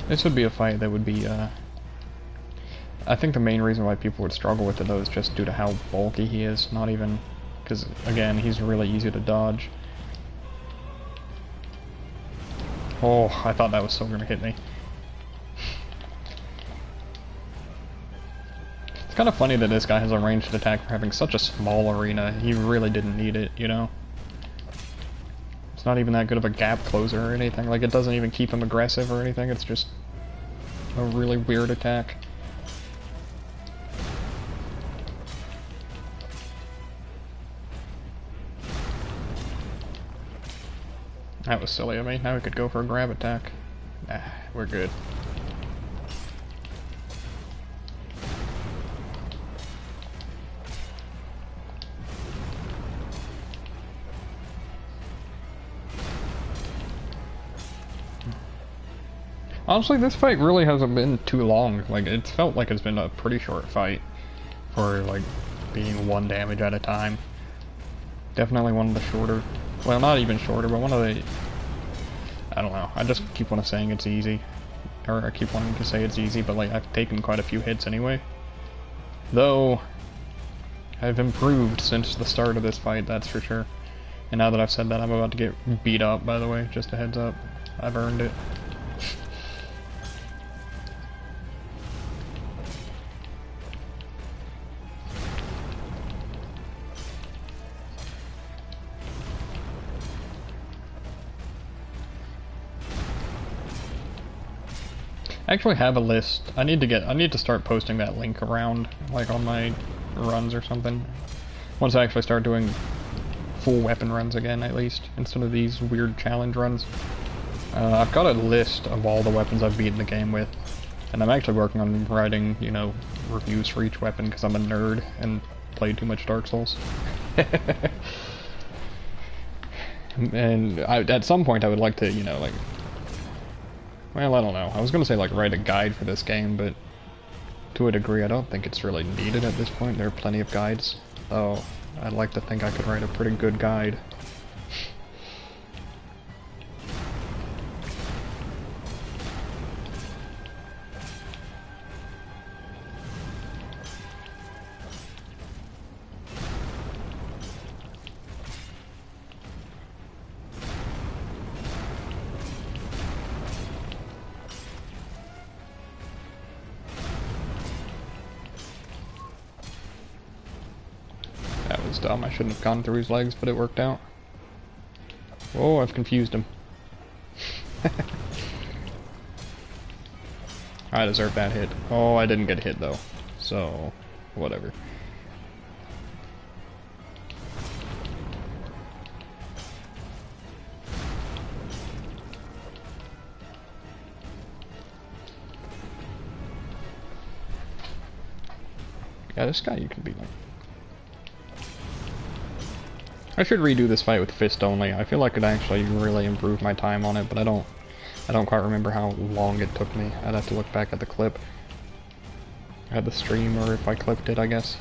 this would be a fight that would be, I think the main reason why people would struggle with it, though, is just due to how bulky he is, not even, because, again, he's really easy to dodge. Oh, I thought that was still gonna hit me. It's kind of funny that this guy has a ranged attack for having such a small arena. He really didn't need it, you know? It's not even that good of a gap closer or anything. Like, it doesn't even keep him aggressive or anything. It's just a really weird attack. That was silly of me. Now we could go for a grab attack. Nah, we're good. Honestly, this fight really hasn't been too long. Like, it's felt like it's been a pretty short fight for, like, being 1 damage at a time. Definitely one of the shorter... Well, not even shorter, but one of the... I don't know. I just keep on saying it's easy. Or I keep wanting to say it's easy, but, like, I've taken quite a few hits anyway. Though... I've improved since the start of this fight, that's for sure. And now that I've said that, I'm about to get beat up, by the way, just a heads up. I've earned it. I actually have a list. I need to start posting that link around, like on my runs or something. Once I actually start doing full weapon runs again, at least, instead of these weird challenge runs. I've got a list of all the weapons I've beaten the game with, and I'm actually working on writing, you know, reviews for each weapon because I'm a nerd and played too much Dark Souls. And at some point I would like to, you know, like, well, I don't know. I was gonna say, like, write a guide for this game, but to a degree I don't think it's really needed at this point. There are plenty of guides, though I'd like to think I could write a pretty good guide. That was dumb. I shouldn't have gone through his legs, but it worked out. Oh, I've confused him. I deserve that hit. Oh, I didn't get hit though. So, whatever. Yeah, this guy you can beat like. I should redo this fight with fist only. I feel like it actually really improved my time on it, but I don't quite remember how long it took me. I'd have to look back at the clip. At the stream, or if I clipped it, I guess.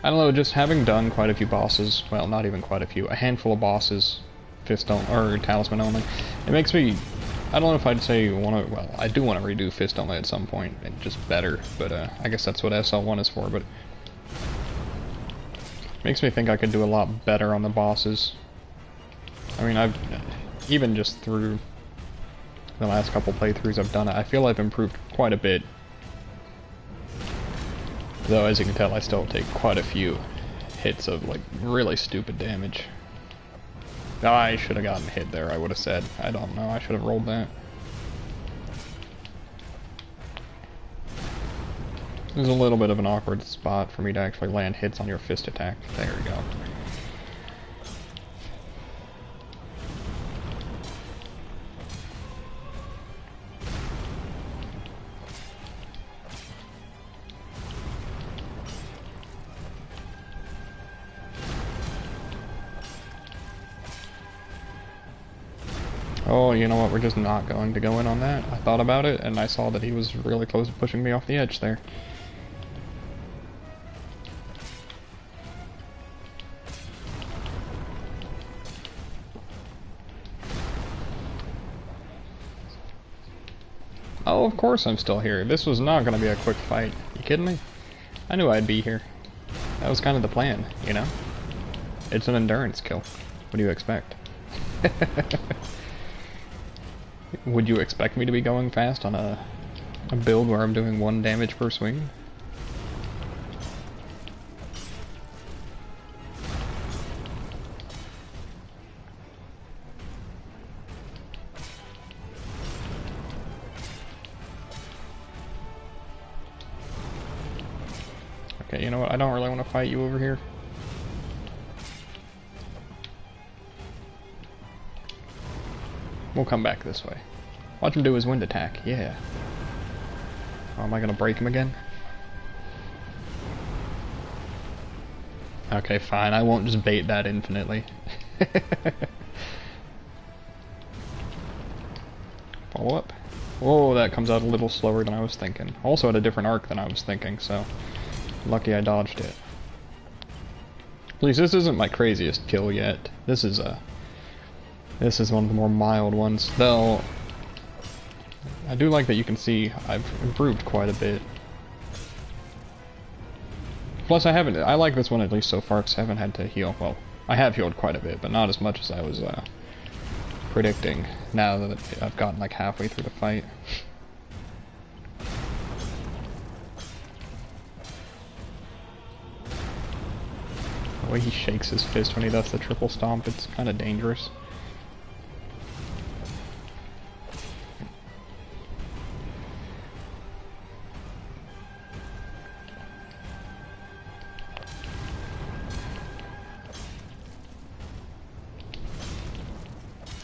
I don't know, just having done quite a few bosses, well, not even quite a few, a handful of bosses, fist only, or talisman only, it makes me, I don't know if I'd say well, I do want to redo fist only at some point, and just better, but I guess that's what SL1 is for, but it makes me think I could do a lot better on the bosses. I mean, I've, even just through the last couple playthroughs I've done it, I feel I've improved quite a bit. Though, as you can tell, I still take quite a few hits of, like, really stupid damage. I should have gotten hit there, I would have said. I don't know, I should have rolled that. There's a little bit of an awkward spot for me to actually land hits on your fist attack. There we go. Oh, you know what, we're just not going to go in on that. I thought about it, and I saw that he was really close to pushing me off the edge there. Oh, of course I'm still here. This was not going to be a quick fight. You kidding me? I knew I'd be here. That was kind of the plan, you know? It's an endurance kill. What do you expect? Would you expect me to be going fast on a build where I'm doing 1 damage per swing? Okay, you know what? I don't really want to fight you over here. We'll come back this way. Watch him do his wind attack, yeah. Oh, am I gonna break him again? Okay, fine, I won't just bait that infinitely. Follow up. Whoa, that comes out a little slower than I was thinking. Also at a different arc than I was thinking, so lucky I dodged it. Please, this isn't my craziest kill yet. This is one of the more mild ones, though. I do like that you can see I've improved quite a bit. Plus I like this one at least so far because I haven't had to heal. Well, I have healed quite a bit, but not as much as I was predicting now that I've gotten like halfway through the fight. The way he shakes his fist when he does the triple stomp, it's kind of dangerous.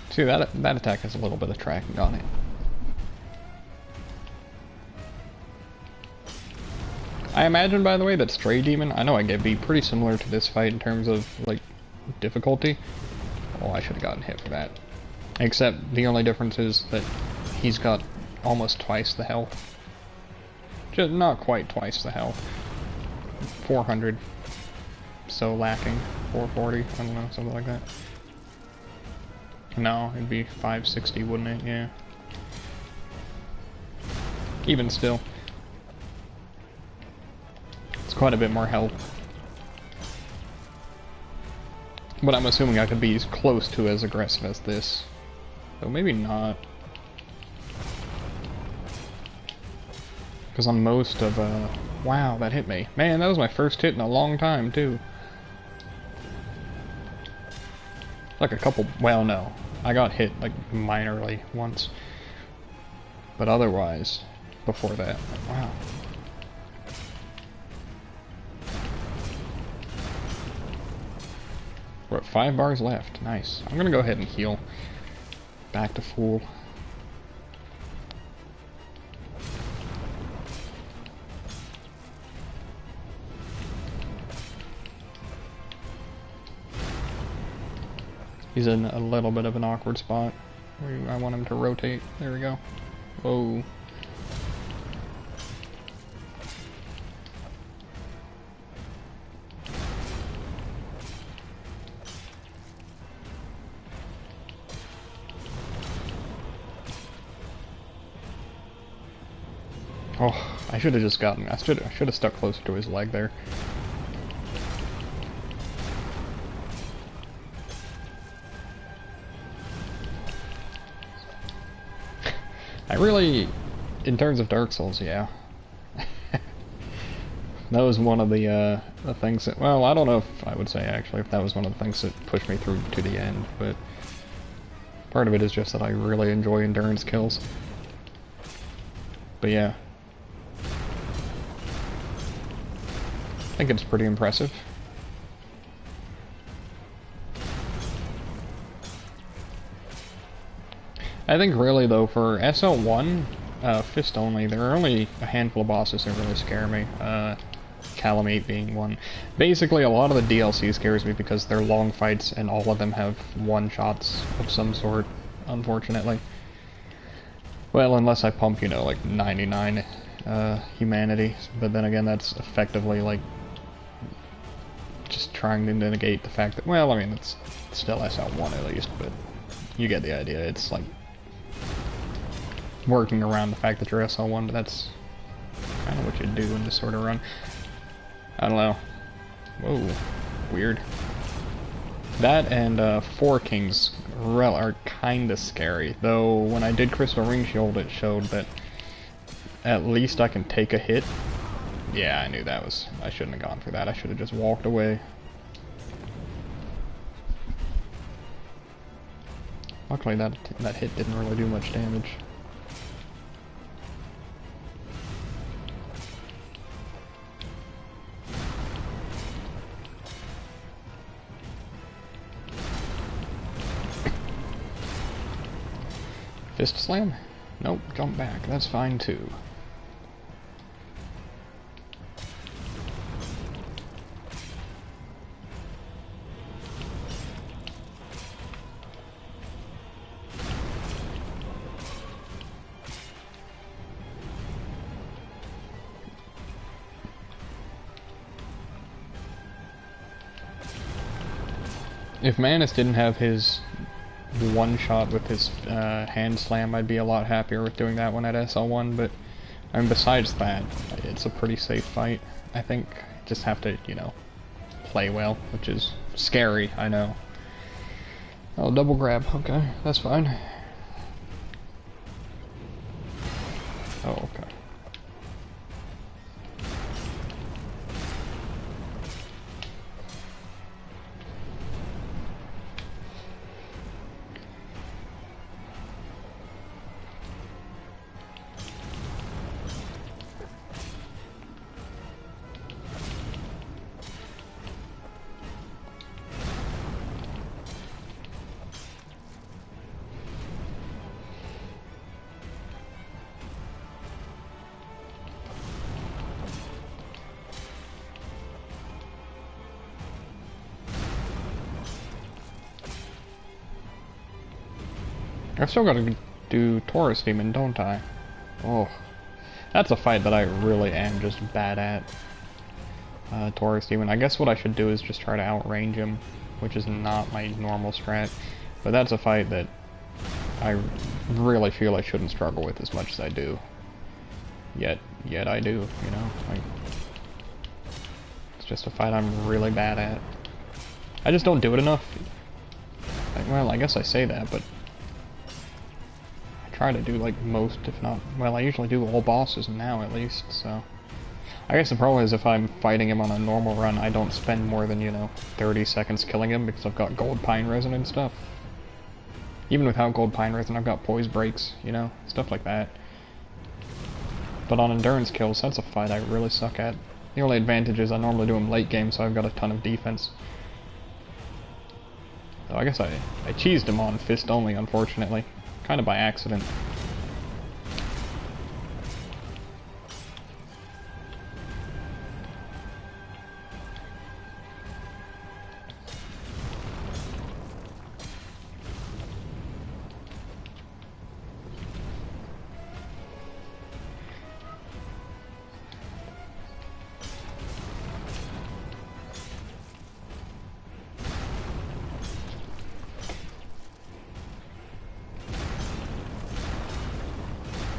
See, that attack has a little bit of tracking on it. I imagine, by the way, that Stray Demon, I know I'd be pretty similar to this fight in terms of, like, difficulty. Oh, I should have gotten hit for that. Except the only difference is that he's got almost twice the health. Just not quite twice the health. 400. So lacking. 440, I don't know, something like that. No, it'd be 560, wouldn't it? Yeah. Even still. It's quite a bit more health. But I'm assuming I could be as close to as aggressive as this. Though maybe not. Because on most of, wow, that hit me. Man, that was my first hit in a long time, too. Like a couple, well, no. I got hit, like, minorly once. But otherwise, before that, wow. We're at 5 bars left, nice. I'm gonna go ahead and heal. Back to full. He's in a little bit of an awkward spot. I want him to rotate. There we go. Whoa. Oh, I should have just gotten. I should have stuck closer to his leg there. I really, in terms of Dark Souls, yeah. That was one of the things that, well, I don't know if I would say actually if that was one of the things that pushed me through to the end, but part of it is just that I really enjoy endurance kills. But yeah. I think it's pretty impressive. I think really though for SL1, Fist only, there are only a handful of bosses that really scare me. Calamite being one. Basically a lot of the DLC scares me because they're long fights and all of them have one-shots of some sort, unfortunately. Well, unless I pump, you know, like 99 humanity, but then again that's effectively like just trying to negate the fact that, well, I mean, it's still SL1 at least, but you get the idea. It's like working around the fact that you're SL1, but that's kind of what you do in this sort of run. I don't know. Whoa, weird. That and Four Kings are kinda scary, though when I did Crystal Ring Shield it showed that at least I can take a hit. Yeah, I knew that was... I shouldn't have gone for that. I should have just walked away. Luckily that hit didn't really do much damage. Fist slam? Nope, jump back. That's fine too. If Manus didn't have his one shot with his hand slam, I'd be a lot happier with doing that one at SL1, but I mean, besides that, it's a pretty safe fight. I think just have to, you know, play well, which is scary, I know. Oh, double grab, okay, that's fine. Oh, okay. I've still got to do Taurus Demon, don't I? Oh, that's a fight that I really am just bad at. Taurus Demon. I guess what I should do is just try to outrange him, which is not my normal strat. But that's a fight that I really feel I shouldn't struggle with as much as I do. Yet I do, you know? Like, it's just a fight I'm really bad at. I just don't do it enough. Like, well, I guess I say that, but try to do like most, if not, well, I usually do all bosses now at least, so I guess the problem is if I'm fighting him on a normal run, I don't spend more than, you know, 30 seconds killing him because I've got gold pine resin and stuff. Even without gold pine resin, I've got poise breaks, you know, stuff like that. But on endurance kills, that's a fight I really suck at. The only advantage is I normally do them late game, so I've got a ton of defense. So I guess I cheesed him on fist only, unfortunately. Kind of by accident.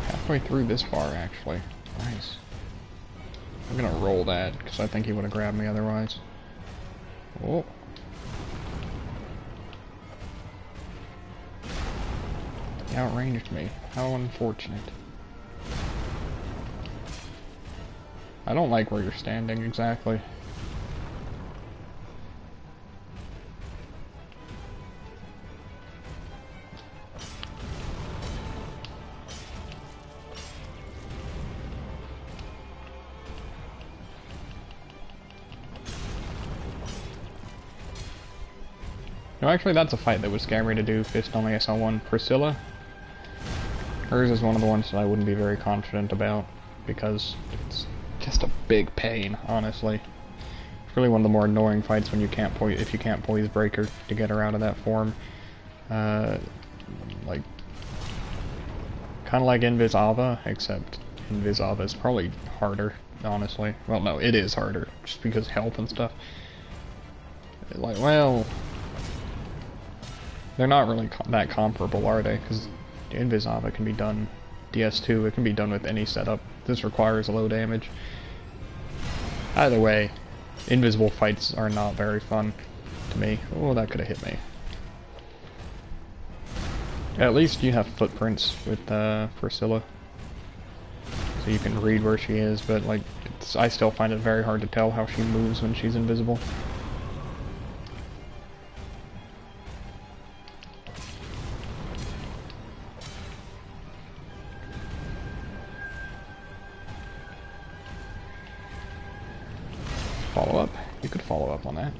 Halfway through this bar, actually. Nice. I'm gonna roll that, because I think he would have grabbed me otherwise. Oh. He outranged me. How unfortunate. I don't like where you're standing, exactly. No, actually, that's a fight that would scare me to do fist only SL1. Priscilla. Hers is one of the ones that I wouldn't be very confident about because it's just a big pain, honestly. It's really one of the more annoying fights when you can't if you can't poise break her to get her out of that form. Like kind of like Invis Ava, except Invis Ava is probably harder, honestly. Well, no, it is harder just because health and stuff. Like, well, they're not really that comparable, are they? Because Invis Ava can be done, DS2, it can be done with any setup. This requires low damage. Either way, invisible fights are not very fun to me. Oh, that could have hit me. At least you have footprints with Priscilla, so you can read where she is, but like, I still find it very hard to tell how she moves when she's invisible. Follow up. You could follow up on that.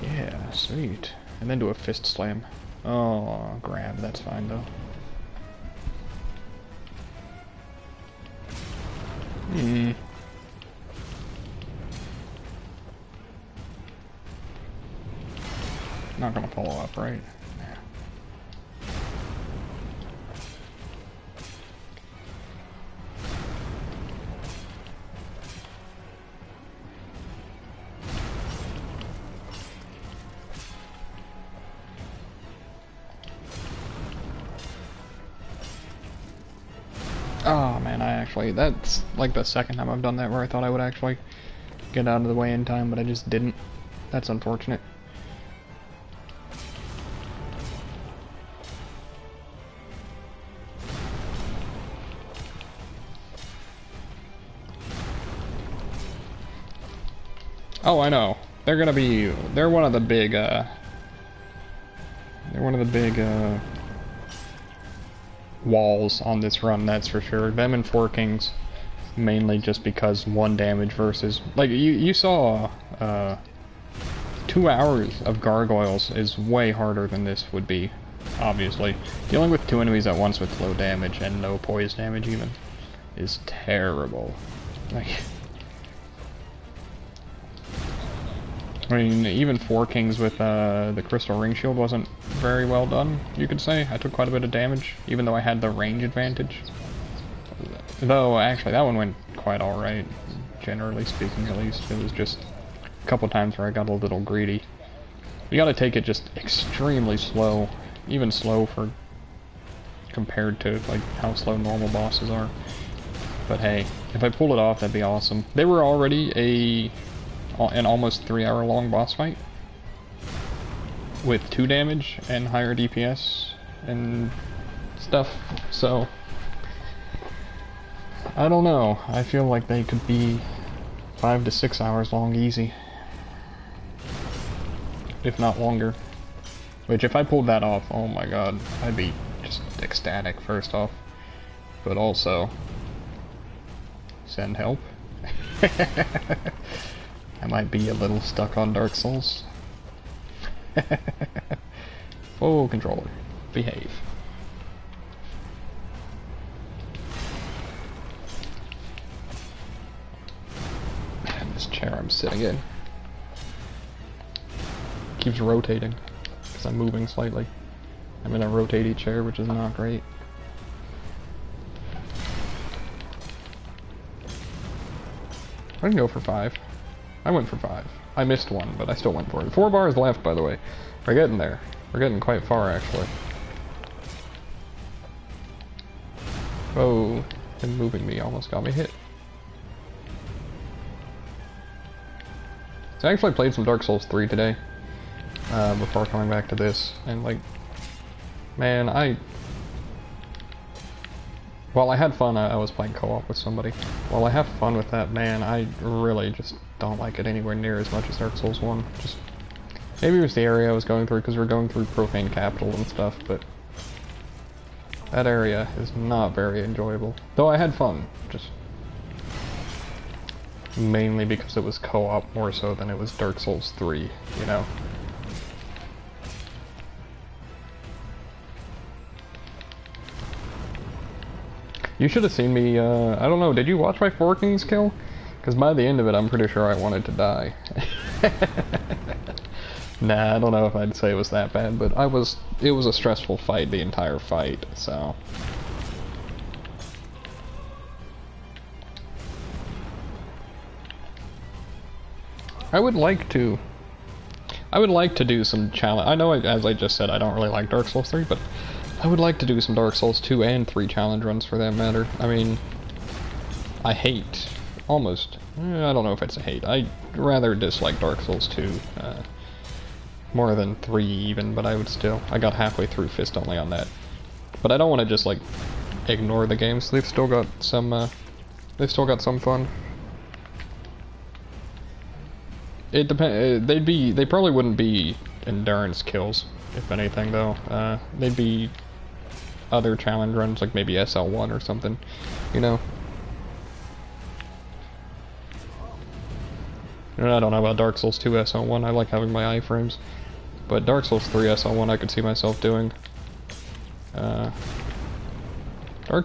Yeah, sweet. And then do a fist slam. Oh, grab. That's fine, though. Not gonna follow up, right? Oh man, that's like the second time I've done that where I thought I would actually get out of the way in time, but I just didn't. That's unfortunate. Oh, I know. They're one of the big, walls on this run, that's for sure. Them and Four Kings, mainly just because 1 damage versus... Like, you saw, 2 hours of gargoyles is way harder than this would be, obviously. Dealing with 2 enemies at once with low damage and no poise damage even is terrible. Like... I mean, even Four Kings with the Crystal Ring Shield wasn't very well done, you could say. I took quite a bit of damage, even though I had the range advantage. Though, actually, that one went quite alright, generally speaking at least. It was just a couple times where I got a little greedy. You gotta take it just extremely slow, even slow for compared to like how slow normal bosses are. But hey, if I pulled it off, that'd be awesome. They were already an almost 3-hour long boss fight with 2 damage and higher DPS and stuff, so I don't know. I feel like they could be 5 to 6 hours long easy, if not longer. Which, if I pulled that off, oh my god, I'd be just ecstatic first off, but also send help. I might be a little stuck on Dark Souls. Oh, controller. Behave. And this chair I'm sitting in keeps rotating because I'm moving slightly. I'm in a rotating chair, which is not great. I can go for 5. I went for 5. I missed 1, but I still went for it. 4 bars left, by the way. We're getting there. We're getting quite far, actually. Oh, him moving me almost got me hit. So I actually played some Dark Souls 3 today, before coming back to this, and like, man, while I had fun, I was playing co-op with somebody. While I have fun with that, man, I really just don't like it anywhere near as much as Dark Souls 1. Just, maybe it was the area I was going through, because we're going through Profane Capital and stuff, but that area is not very enjoyable. Though I had fun, just mainly because it was co-op more so than it was Dark Souls 3, you know? You should have seen me, I don't know, did you watch my Four Kings kill? Because by the end of it, I'm pretty sure I wanted to die. Nah, I don't know if I'd say it was that bad, but it was a stressful fight the entire fight, so. I would like to do some challenge. I know, as I just said, I don't really like Dark Souls 3, but I would like to do some Dark Souls 2 and 3 challenge runs for that matter. I mean, I hate, almost, I don't know if it's a hate, I rather dislike Dark Souls 2, more than 3 even, but I got halfway through Fist Only on that. But I don't want to just, like, ignore the games. They've still got some fun. It depends, they probably wouldn't be endurance kills, if anything, though. They'd be other challenge runs, like maybe SL1 or something, you know? And I don't know about Dark Souls 2 SL1, I like having my iframes. But Dark Souls 3 SL1 I could see myself doing. Dark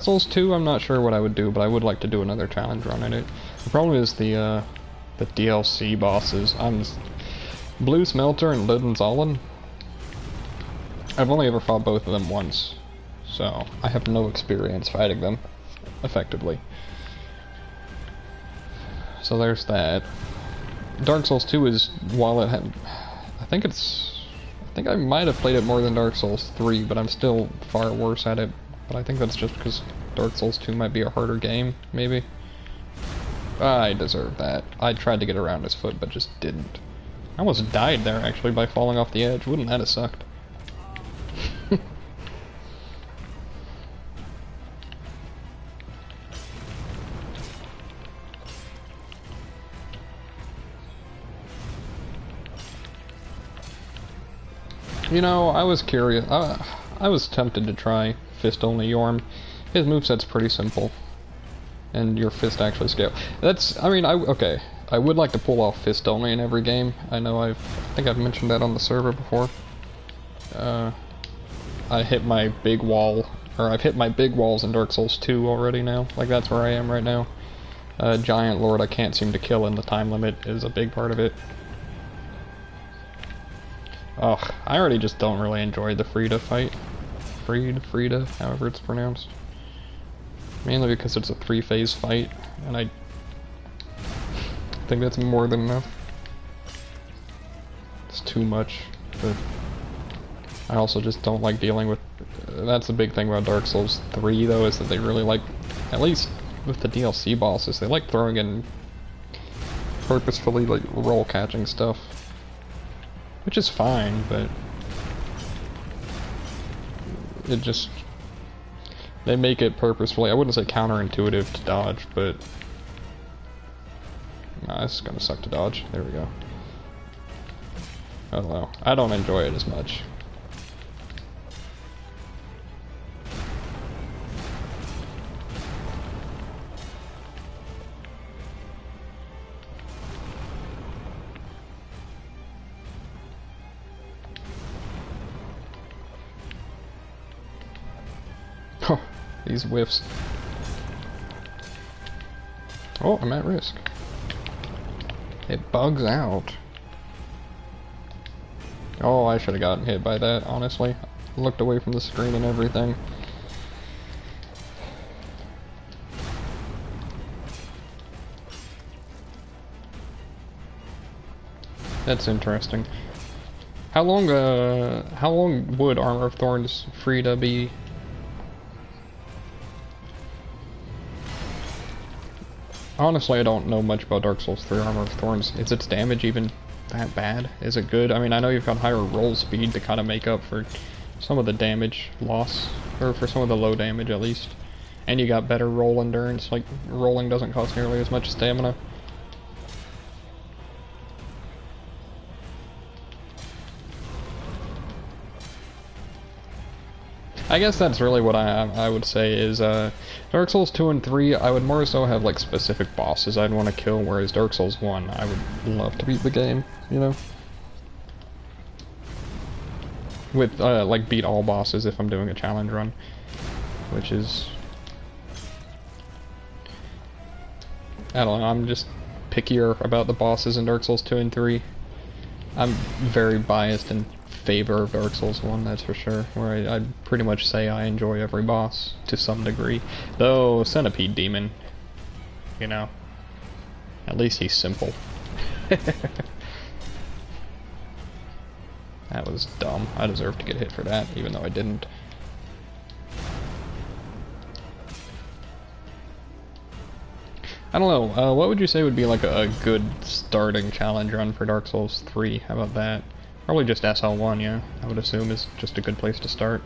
Souls 2 I'm not sure what I would do, but I would like to do another challenge run in it. The problem is the DLC bosses. Blue Smelter and Ludenzahlen. I've only ever fought both of them once, so I have no experience fighting them effectively. So there's that. Dark Souls 2 is, while it had, I think I might have played it more than Dark Souls 3, but I'm still far worse at it. But I think that's just because Dark Souls 2 might be a harder game, maybe. I deserve that. I tried to get around his foot, but just didn't. I almost died there, actually, by falling off the edge. Wouldn't that have sucked? You know, I was curious. I was tempted to try fist-only Yorm. His moveset's pretty simple. And your fist actually scale. That's, I mean, okay. I would like to pull off fist-only in every game. I know I think I've mentioned that on the server before. I hit my big wall, or I've hit my big walls in Dark Souls 2 already now. Like, that's where I am right now. Giant Lord I can't seem to kill, and the time limit is a big part of it. Ugh, I already just don't really enjoy the Frida fight. Frida, however it's pronounced. Mainly because it's a 3-phase fight, and I think that's more than enough. It's too much, but I also just don't like dealing with... That's the big thing about Dark Souls 3, though, is that they really like, at least with the DLC bosses, they like throwing in purposefully, like, roll-catching stuff. Which is fine, but it just... They make it purposefully, I wouldn't say counterintuitive to dodge, but... Nah, this is gonna suck to dodge. There we go. I don't know. I don't enjoy it as much. Oh, these whiffs. Oh, I'm at risk. It bugs out. Oh, I should have gotten hit by that, honestly. Looked away from the screen and everything. That's interesting. How long would Armor of Thorns Frida be? Honestly, I don't know much about Dark Souls 3 Armor of Thorns. Is its damage even that bad? Is it good? I mean, I know you've got higher roll speed to kind of make up for some of the damage loss, or for some of the low damage at least. And you got better roll endurance, like rolling doesn't cost nearly as much stamina. I guess that's really what I would say is, Dark Souls 2 and 3, I would more so have, like, specific bosses I'd want to kill, whereas Dark Souls 1, I would love to beat the game, you know? With, like, beat all bosses if I'm doing a challenge run, which is... I don't know, I'm just pickier about the bosses in Dark Souls 2 and 3. I'm very biased in favor of Dark Souls 1, that's for sure, where I'd pretty much say I enjoy every boss to some degree. Though, Centipede Demon, you know, at least he's simple. That was dumb. I deserved to get hit for that, even though I didn't. I don't know, what would you say would be like a good starting challenge run for Dark Souls 3? How about that? Probably just SL1, yeah, I would assume is just a good place to start.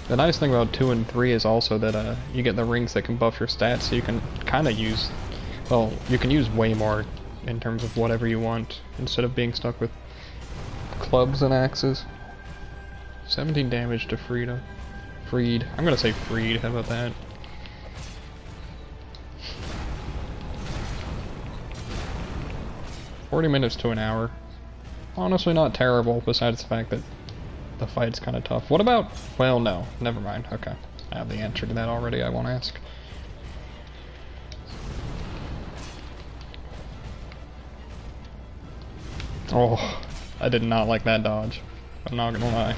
The nice thing about 2 and 3 is also that you get the rings that can buff your stats, so you can kind of use, well, you can use way more in terms of whatever you want, instead of being stuck with clubs and axes. 17 damage to Frida. Freed. I'm gonna say Freed, how about that? $40 minutes to an hour. Honestly not terrible, besides the fact that the fight's kind of tough. What about... well, no. Never mind. Okay. I have the answer to that already, I won't ask. Oh, I did not like that dodge. I'm not gonna lie.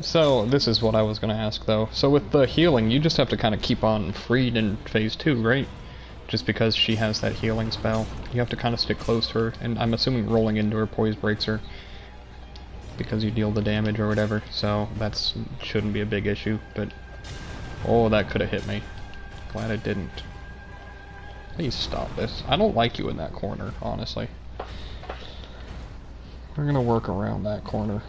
So, this is what I was gonna ask, though. So with the healing, you just have to kind of keep on freed in phase 2, right? Just because she has that healing spell. You have to kind of stick close to her, and I'm assuming rolling into her poise breaks her. Because you deal the damage or whatever, so that's shouldn't be a big issue, but... Oh, that could have hit me. Glad it didn't. Please stop this. I don't like you in that corner, honestly. We're gonna work around that corner.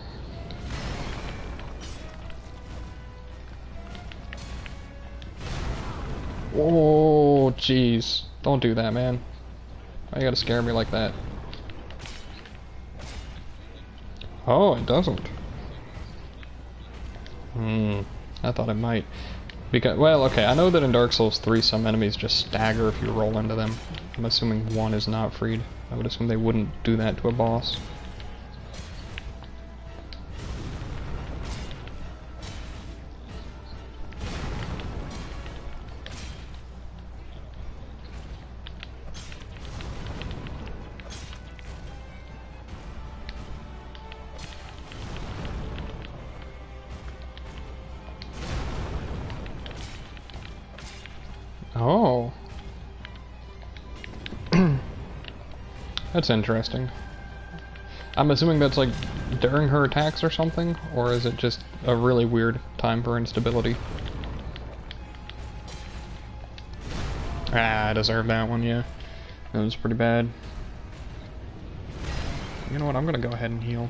Oh, jeez. Don't do that, man. Why you gotta scare me like that? Oh, it doesn't. I thought it might. Because, well, okay, I know that in Dark Souls 3 some enemies just stagger if you roll into them. I'm assuming one is not freed. I would assume they wouldn't do that to a boss. Oh. That's interesting. I'm assuming that's like during her attacks or something, or is it just a really weird time for instability? Ah, I deserve that one, yeah. That was pretty bad. You know what, I'm gonna go ahead and heal.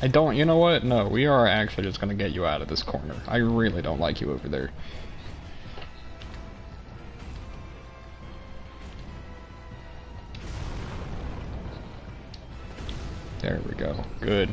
I don't, you know what? No, we are actually just gonna get you out of this corner. I really don't like you over there. There we go. Good.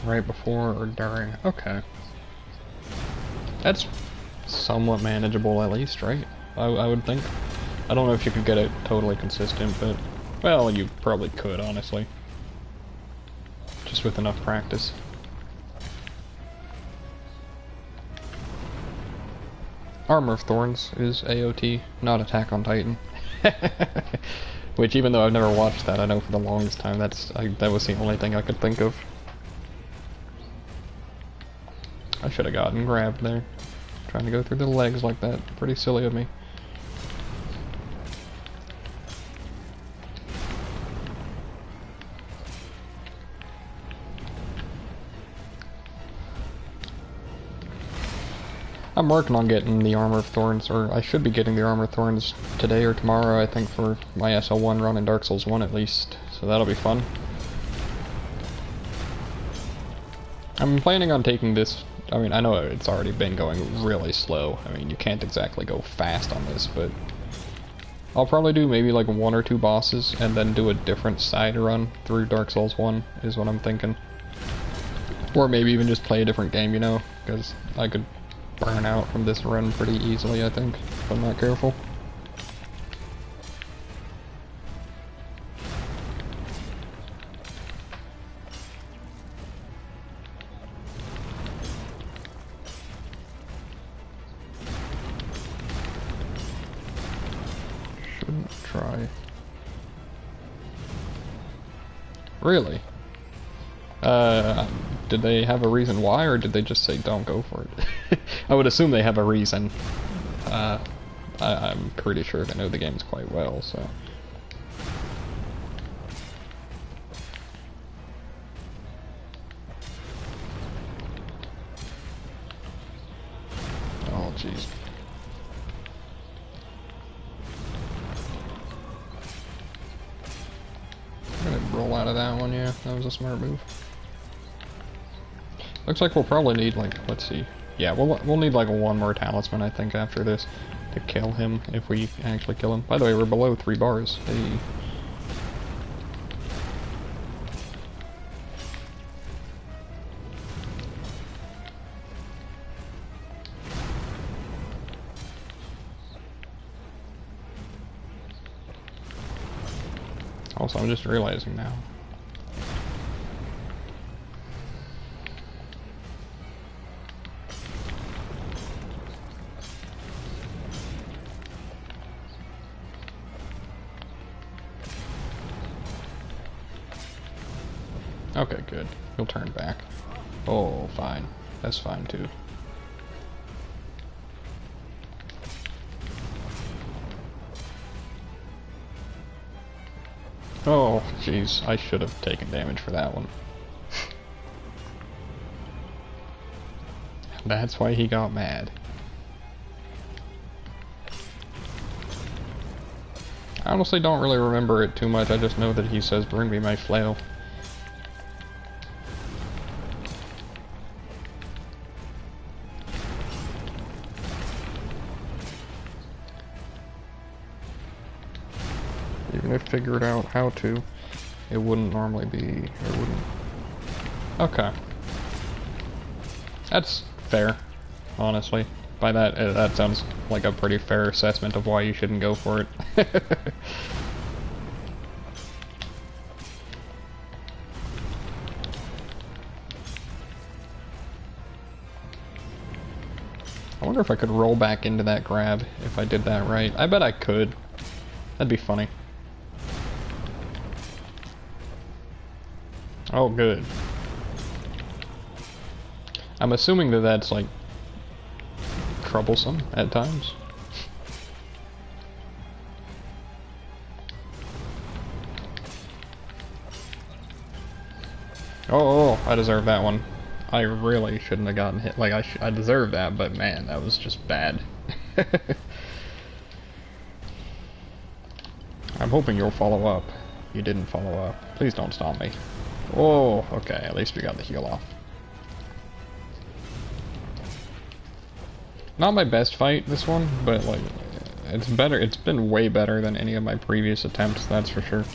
Right before or during. Okay. That's somewhat manageable at least, right? I would think. I don't know if you could get it totally consistent, but... Well, you probably could, honestly. Just with enough practice. Armor of Thorns is AOT, not Attack on Titan. Which, even though I've never watched that, I know for the longest time that was the only thing I could think of. I should have gotten grabbed there. Trying to go through the legs like that. Pretty silly of me. I'm working on getting the Armor of Thorns, or I should be getting the Armor of Thorns today or tomorrow, I think, for my SL1 run in Dark Souls 1 at least. So that'll be fun. I'm planning on taking this... I mean, I know it's already been going really slow. I mean, you can't exactly go fast on this, but... I'll probably do maybe like 1 or 2 bosses, and then do a different side run through Dark Souls 1, is what I'm thinking. Or maybe even just play a different game, you know? Because I could burn out from this run pretty easily, I think, if I'm not careful. Shouldn't try. Really? Did they have a reason why, or did they just say don't go for it? I would assume they have a reason. I'm pretty sure they know the games quite well, so... Oh, jeez. I'm gonna roll out of that one, yeah. That was a smart move. Looks like we'll probably need, like, let's see. Yeah, we'll need, like, 1 more Talisman, I think, after this to kill him, if we actually kill him. By the way, we're below 3 bars. Hey. Also, I'm just realizing now. Okay, good. He'll turn back. Oh, fine. That's fine, too. Oh, jeez. I should have taken damage for that one. That's why he got mad. I honestly don't really remember it too much. I just know that he says, "Bring me my flail." Even if I figured out how to, it wouldn't normally be, or wouldn't. Okay. That's fair, honestly. By that, that sounds like a pretty fair assessment of why you shouldn't go for it. I wonder if I could roll back into that grab if I did that right. I bet I could. That'd be funny. Oh, good. I'm assuming that that's, like, troublesome at times. Oh, I deserve that one. I really shouldn't have gotten hit. Like, I deserve that, but man, that was just bad. I'm hoping you'll follow up. You didn't follow up. Please don't stomp me. Oh, okay, at least we got the heal off. Not my best fight, this one, but, like, it's better. It's been way better than any of my previous attempts, that's for sure.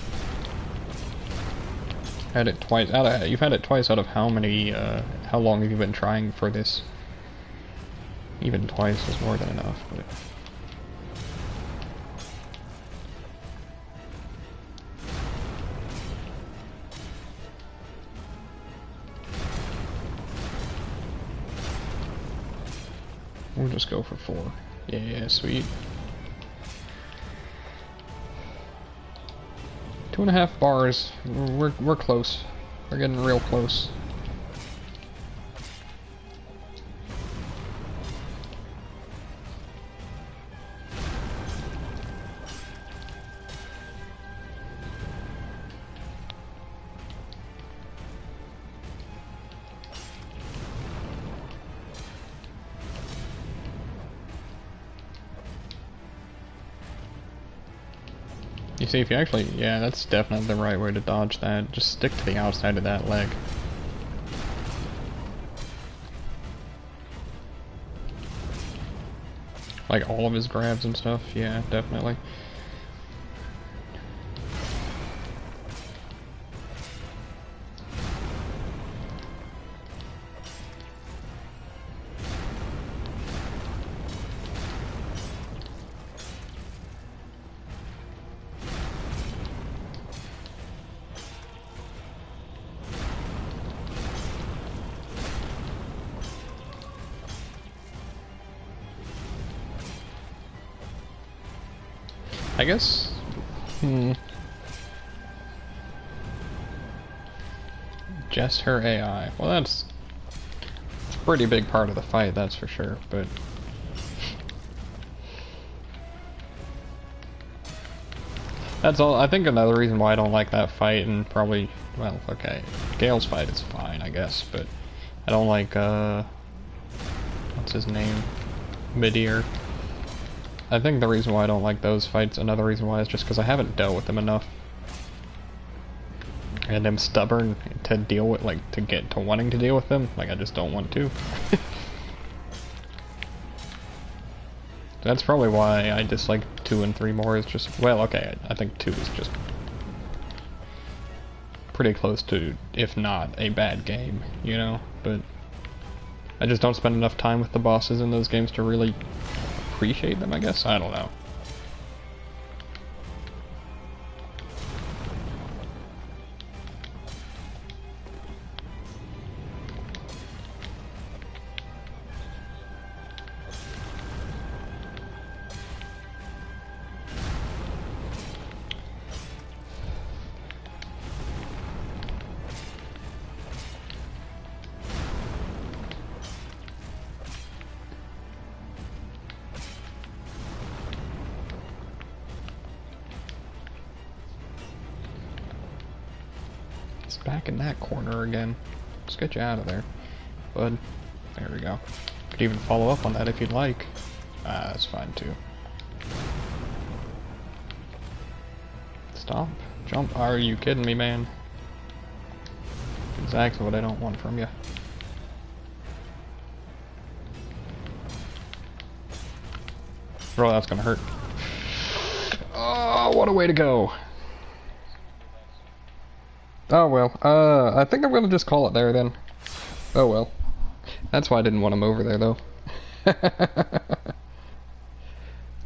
Had it twice. You've had it twice out of how many, how long have you been trying for this? Even twice is more than enough, but... We'll just go for 4. Yeah, sweet. 2.5 bars. We're close. We're getting real close. You see, if you actually, yeah, that's definitely the right way to dodge that. Just stick to the outside of that leg. Like all of his grabs and stuff, yeah, definitely. I guess... Just her AI. Well, that's a pretty big part of the fight, that's for sure, but... That's all. I think another reason why I don't like that fight, and probably... Well, okay. Gale's fight is fine, I guess, but... I don't like, what's his name? Midir. I think the reason why I don't like those fights, another reason why, is just because I haven't dealt with them enough. And I'm stubborn to deal with, like, to get to wanting to deal with them. Like, I just don't want to. That's probably why I dislike 2 and 3 more, is just, well, okay, I think 2 is just pretty close to, if not, a bad game, you know? But I just don't spend enough time with the bosses in those games to really appreciate them, I guess? I don't know. back in that corner again. Let's get you out of there, bud. There we go. Could even follow up on that if you'd like. That's fine too. Stop. Jump. Are you kidding me, man? Exactly what I don't want from you. Bro, that's gonna hurt. Oh, what a way to go. Oh well, I think I'm gonna just call it there then. Oh well. That's why I didn't want him over there though.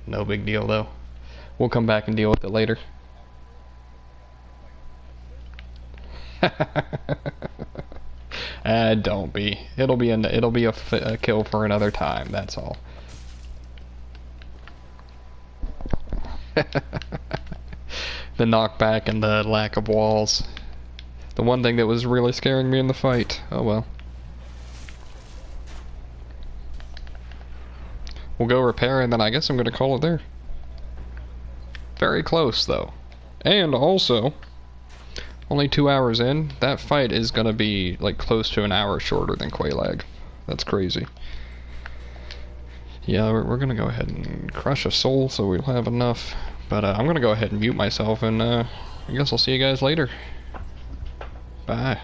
No big deal though. We'll come back and deal with it later. Don't be. It'll be a kill for another time, that's all. The knockback and the lack of walls. The one thing that was really scaring me in the fight. Oh well. We'll go repair and then I guess I'm gonna call it there. Very close though. And also, only 2 hours in, that fight is gonna be like close to an hour shorter than Quelaag. That's crazy. Yeah, we're gonna go ahead and crush a soul so we'll have enough. But I'm gonna go ahead and mute myself and I guess I'll see you guys later. Bye.